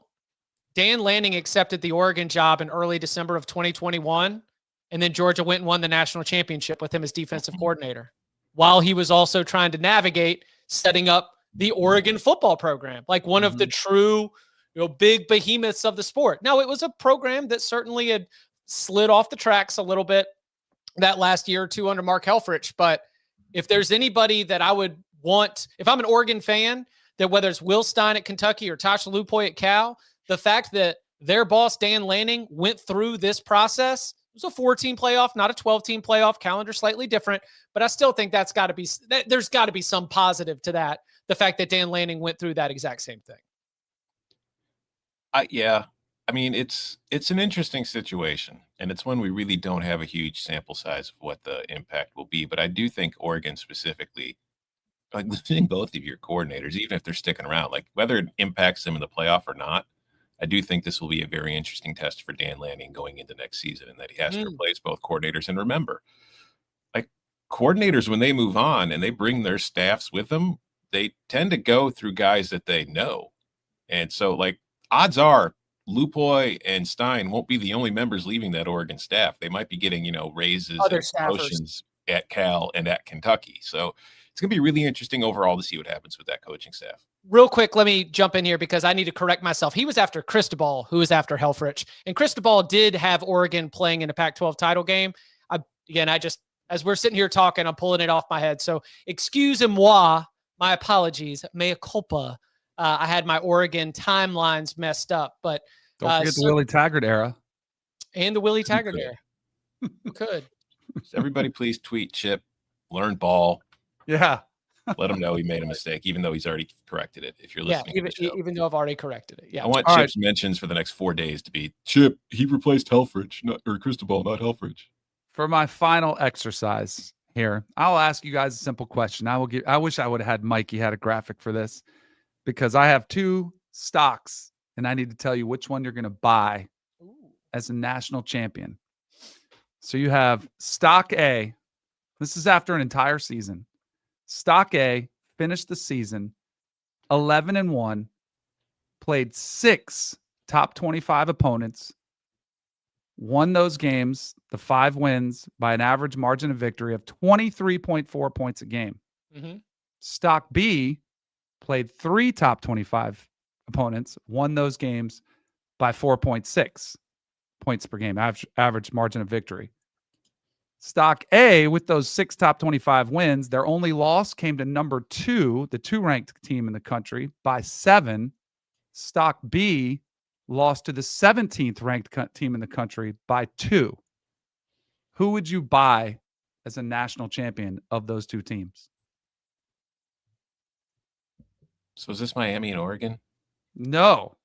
S1: Dan Lanning accepted the Oregon job in early December of 2021, and then Georgia went and won the national championship with him as defensive coordinator, while he was also trying to navigate setting up the Oregon football program, like one of the true, big behemoths of the sport. Now, it was a program that certainly had slid off the tracks a little bit that last year or 2 under Mark Helfrich. But if there's anybody that I would want, if I'm an Oregon fan, that whether it's Will Stein at Kentucky or Tosh Lupoy at Cal, the fact that their boss, Dan Lanning, went through this process, it was a 14 playoff, not a 12-team playoff, calendar slightly different, but I still think there's got to be some positive to that. The fact that Dan Lanning went through that exact same thing.
S3: Yeah. I mean, it's an interesting situation, and it's one we really don't have a huge sample size of what the impact will be. But I do think Oregon specifically, like listening both of your coordinators, even if they're sticking around, like whether it impacts them in the playoff or not, I do think this will be a very interesting test for Dan Lanning going into next season, and that he has to replace both coordinators. And remember, like coordinators, when they move on and they bring their staffs with them, they tend to go through guys that they know. And so, like, odds are Lupoy and Stein won't be the only members leaving that Oregon staff. They might be getting, raises and promotions at Cal and at Kentucky. So it's going to be really interesting overall to see what happens with that coaching staff.
S1: Real quick, let me jump in here because I need to correct myself. He was after Cristobal, who was after Helfrich. And Cristobal did have Oregon playing in a Pac-12 title game. As we're sitting here talking, I'm pulling it off my head. So excuse-moi, my apologies, mea culpa. I had my Oregon timelines messed up, but
S2: don't forget the Willie Taggart era.
S1: And the Willie Taggart era. Could.
S3: Everybody please tweet Chip, learn ball,
S2: Yeah.
S3: Let him know he made a mistake, even though he's already corrected it. If you're listening to the show.
S1: Even though I've already corrected it. Yeah.
S3: I want
S2: All
S3: Chip's mentions for the next 4 days to be Chip. He replaced Helfrich, or Cristobal, not Helfrich.
S2: For my final exercise here, I'll ask you guys a simple question. I wish I would have had Mikey had a graphic for this, because I have 2 stocks and I need to tell you which one you're going to buy as a national champion. So you have stock A. This is after an entire season. Stock A finished the season 11-1, played 6 top 25 opponents, won those games, the 5 wins, by an average margin of victory of 23.4 points a game.
S1: Mm-hmm.
S2: Stock B played 3 top 25 opponents, won those games by 4.6 points per game, average margin of victory. Stock A, with those 6 top 25 wins, their only loss came to number 2, the 2-ranked team in the country, by 7. Stock B lost to the 17th ranked team in the country by 2. Who would you buy as a national champion of those 2 teams?
S3: So is this Miami and Oregon?
S2: No,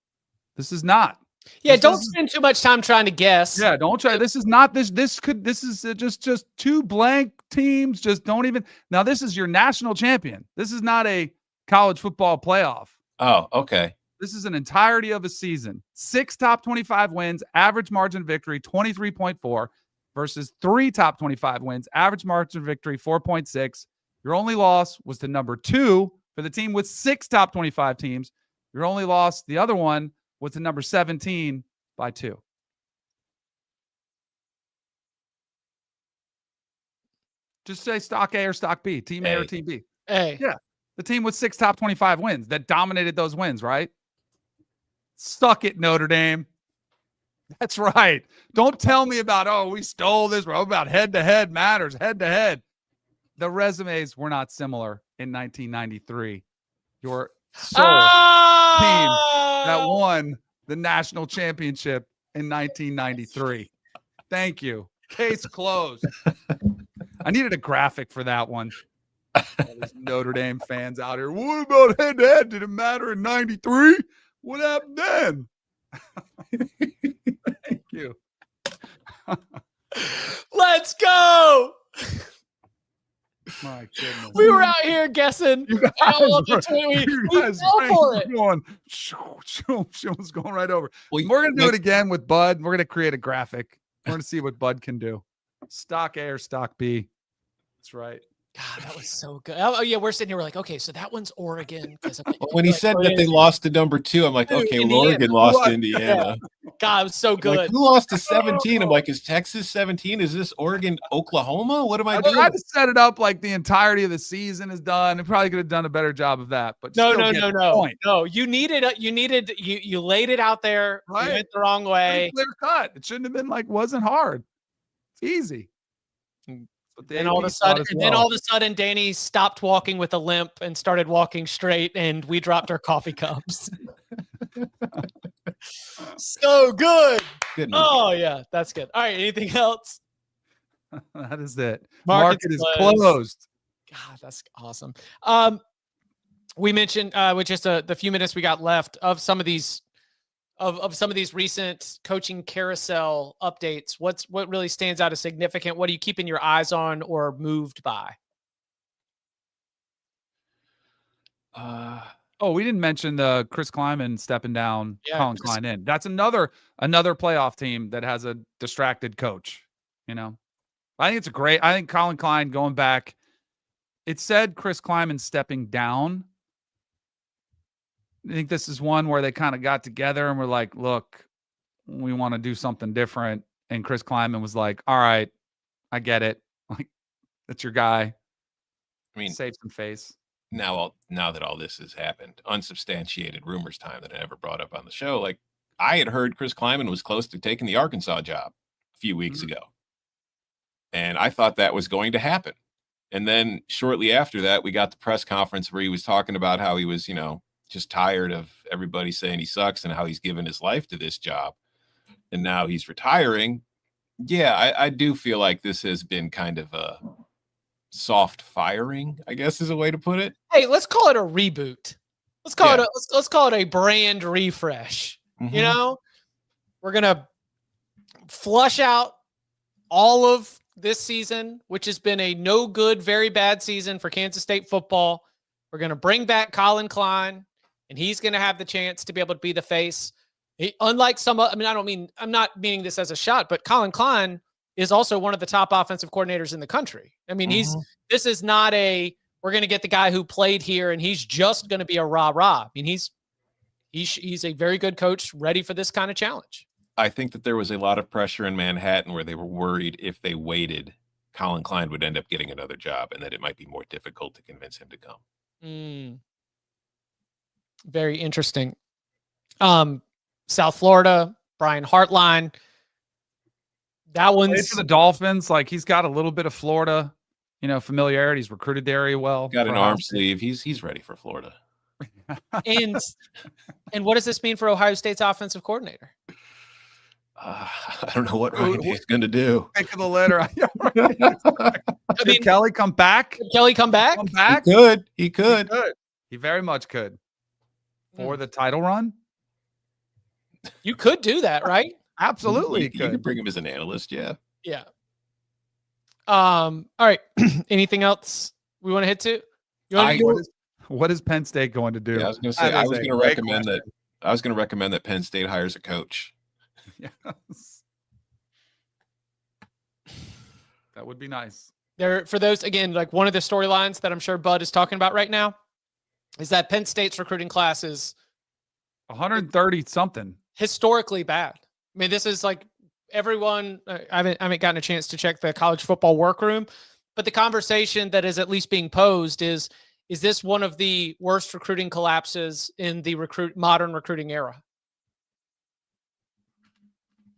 S2: this is not.
S1: Yeah, don't spend too much time trying to guess.
S2: Yeah, don't try. This is not this. This is just 2 blank teams. Just don't even. Now, this is your national champion. This is not a college football playoff.
S3: Oh, okay.
S2: This is an entirety of a season. 6 top 25 wins, average margin of victory 23.4 versus 3 top 25 wins, average margin of victory 4.6. Your only loss was to number 2 for the team with 6 top 25 teams. Your only loss, the other one, was to number 17 by 2. Just say stock A or stock B, team A or team B.
S1: A.
S2: Yeah. The team with 6 top 25 wins that dominated those wins, right? Suck it, Notre Dame. That's right. Don't tell me about, oh, we stole this. We're about head-to-head matters, head-to-head. The resumes were not similar in 1993. Your sole team that won the national championship in 1993. Thank you. Case closed. I needed a graphic for that one. All these Notre Dame fans out here. What about head-to-head? Did it matter in 93? What happened then? Thank you.
S1: Let's go.
S2: My goodness.
S1: We were out here guessing. We fell for it.
S2: Show's going right over.
S3: Well,
S2: We're going to do it again with Bud. We're going to create a graphic. We're going to see what Bud can do. Stock A or stock B. That's right.
S1: God, that was so good. Oh, yeah, we're sitting here. We're like, okay, so that one's Oregon.
S3: When he said that they lost to number 2, I'm like, okay, well, Oregon lost to Indiana.
S1: Yeah. God, it was so good.
S3: Like, who lost to 17? I'm like, is Texas 17? Is this Oregon, Oklahoma? What am I doing?
S2: I had to set it up like the entirety of the season is done. I probably could have done a better job of that. But
S1: no. No, you laid it out there.
S2: Right.
S1: You went the wrong way.
S2: Clear cut. It shouldn't have been like, wasn't hard. It's easy.
S1: Then all of a sudden, Danny stopped walking with a limp and started walking straight, and we dropped our coffee cups. So good.
S3: Good
S1: Oh yeah, that's good. All right, anything else?
S2: That is it.
S1: Market
S2: is closed.
S1: God, that's awesome. We mentioned with just the few minutes we got left of some of these recent coaching carousel updates. What really stands out as significant? What are you keeping your eyes on or moved by?
S2: We didn't mention the Chris Kleiman stepping down, Colin Klein in. That's another playoff team that has a distracted coach. You know, I think Colin Klein going back. It said Chris Kleiman stepping down. I think this is one where they kind of got together and were like, look, we want to do something different. And Chris Kleiman was like, all right, I get it. Like, that's your guy.
S3: I mean,
S2: save some face.
S3: Now that all this has happened, unsubstantiated rumors time that I never brought up on the show. Like, I had heard Chris Kleiman was close to taking the Arkansas job a few weeks ago. And I thought that was going to happen. And then shortly after that, we got the press conference where he was talking about how he was, just tired of everybody saying he sucks and how he's given his life to this job. And now he's retiring. Yeah, I do feel like this has been kind of soft firing, I guess is a way to put it.
S1: Hey, let's call it a reboot. Let's call it a brand refresh.
S3: Mhm.
S1: You know, we're gonna flush out all of this season, which has been a no good, very bad season for Kansas State football. We're gonna bring back Colin Klein, and he's gonna have the chance to be able to be the face. Unlike some, I mean, I'm not meaning this as a shot, but Colin Klein is also one of the top offensive coordinators in the country. I mean, this is not we're going to get the guy who played here and he's just going to be a rah-rah. I mean, he's a very good coach, ready for this kind of challenge.
S3: I think that there was a lot of pressure in Manhattan where they were worried if they waited, Colin Klein would end up getting another job and that it might be more difficult to convince him to come.
S1: Very interesting. South Florida, Brian Hartline. That one's
S2: for the Dolphins. Like, he's got a little bit of Florida, familiarity. He's recruited the area well.
S3: Got an arm sleeve. He's ready for Florida.
S1: And what does this mean for Ohio State's offensive coordinator?
S3: I don't know what Ryan Day's going to do.
S2: Pick of the litter. Did Kelly come back?
S1: Did Kelly come back?
S3: He could.
S2: He very much could. For the title run?
S1: You could do that, right?
S2: Absolutely.
S3: You could bring him as an analyst. Yeah.
S1: Yeah. All right. Anything else we want to hit to?
S2: What is Penn State going to do?
S3: Yeah, I was going to say, I was going to recommend that Penn State hires a coach.
S2: Yes. That would be nice.
S1: For those, again, like one of the storylines that I'm sure Bud is talking about right now is that Penn State's recruiting class is
S2: 130 something.
S1: Historically bad. I mean, this is like everyone. I haven't gotten a chance to check the college football workroom, but the conversation that is at least being posed is this one of the worst recruiting collapses in the modern recruiting era?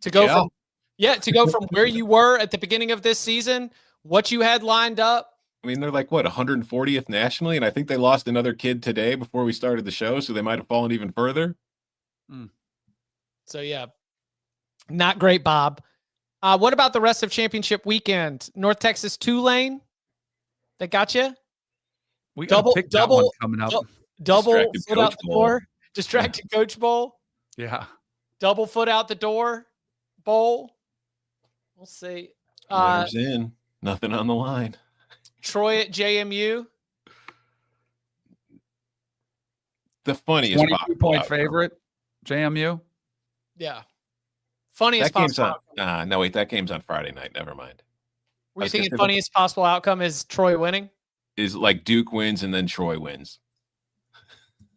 S1: To go from where you were at the beginning of this season, what you had lined up.
S3: I mean, they're like, 140th nationally? And I think they lost another kid today before we started the show, so they might have fallen even further.
S1: So, yeah, not great, Bob. What about the rest of championship weekend? North Texas Tulane, that got you?
S2: We got double
S3: coming up.
S1: Double foot out the door. Distracted Coach Bowl.
S2: Yeah.
S1: Double foot out the door bowl. We'll see.
S3: Winner's in. Nothing on the line.
S1: Troy at JMU.
S3: The funniest
S2: 22-point favorite. JMU.
S1: Yeah. Funniest possible
S3: outcome. No, wait, that game's on Friday night. Never mind.
S1: Were you thinking funniest possible outcome is Troy winning?
S3: Is like Duke wins and then Troy wins.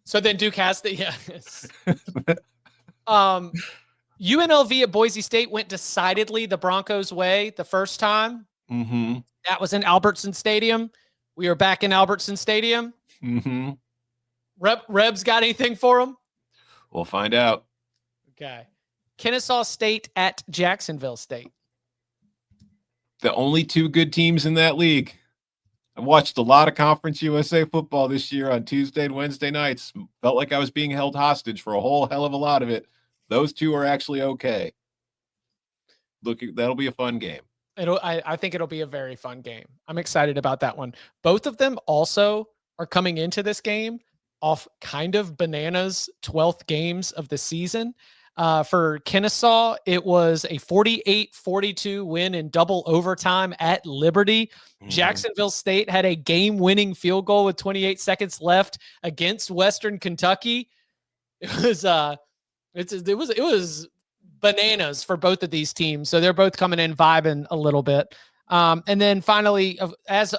S1: So then Duke has the yes. UNLV at Boise State went decidedly the Broncos' way the first time.
S3: Mm-hmm.
S1: That was in Albertson Stadium. We are back in Albertson Stadium.
S3: Mm-hmm.
S1: Rebs got anything for them?
S3: We'll find out.
S1: Okay. Kennesaw State at Jacksonville State.
S3: The only two good teams in that league. I watched a lot of Conference USA football this year on Tuesday and Wednesday nights. Felt like I was being held hostage for a whole hell of a lot of it. Those two are actually okay. That'll be a fun game.
S1: I think it'll be a very fun game. I'm excited about that one. Both of them also are coming into this game off kind of bananas 12th games of the season. For Kennesaw, it was a 48-42 win in double overtime at Liberty. Mm-hmm. Jacksonville State had a game-winning field goal with 28 seconds left against Western Kentucky. It was bananas for both of these teams. So they're both coming in vibing a little bit. And then finally, as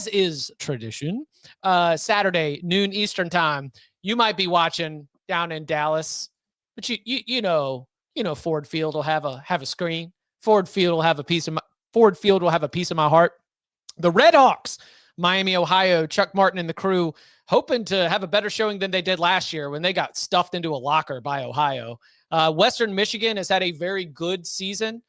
S1: is tradition, Saturday, noon Eastern time, you might be watching down in Dallas. But you know Ford Field will have a screen. Ford Field will have a piece of my heart. The Red Hawks, Miami, Ohio, Chuck Martin and the crew hoping to have a better showing than they did last year when they got stuffed into a locker by Ohio. Western Michigan has had a very good season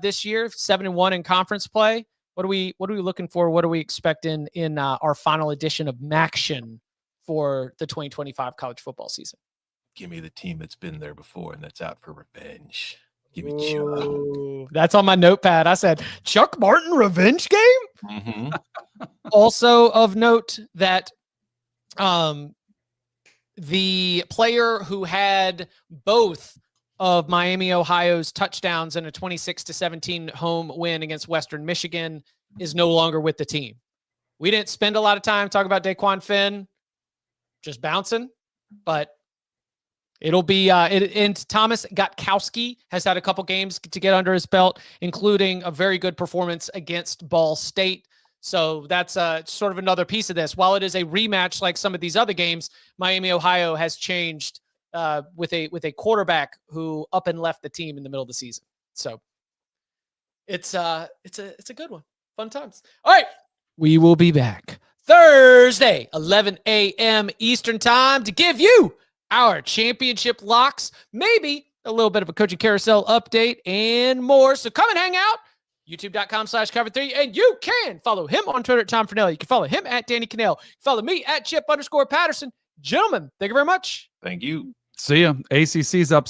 S1: this year, 7-1 in conference play. What are we looking for? What are we expecting in our final edition of MACtion for the 2025 college football season?
S3: Give me the team that's been there before and that's out for revenge. Give me Chuck.
S1: That's on my notepad. I said, Chuck Martin revenge game?
S3: Mm-hmm.
S1: Also of note that the player who had both of Miami, Ohio's touchdowns in a 26-17 home win against Western Michigan is no longer with the team. We didn't spend a lot of time talking about Daquan Finn just bouncing, but it'll be and Thomas Gotkowski has had a couple games to get under his belt, including a very good performance against Ball State. So that's sort of another piece of this. While it is a rematch like some of these other games, Miami, Ohio has changed with a quarterback who up and left the team in the middle of the season. So it's a good one. Fun times. All right, we will be back Thursday, 11 a.m. Eastern time to give you our championship locks, maybe a little bit of a coaching carousel update and more. So come and hang out. YouTube.com/cover3. And you can follow him on Twitter at Tom Fornelli. You can follow him at Danny Kanell. Follow me at Chip_Patterson. Gentlemen, thank you very much.
S3: Thank you.
S2: See ya. ACC's up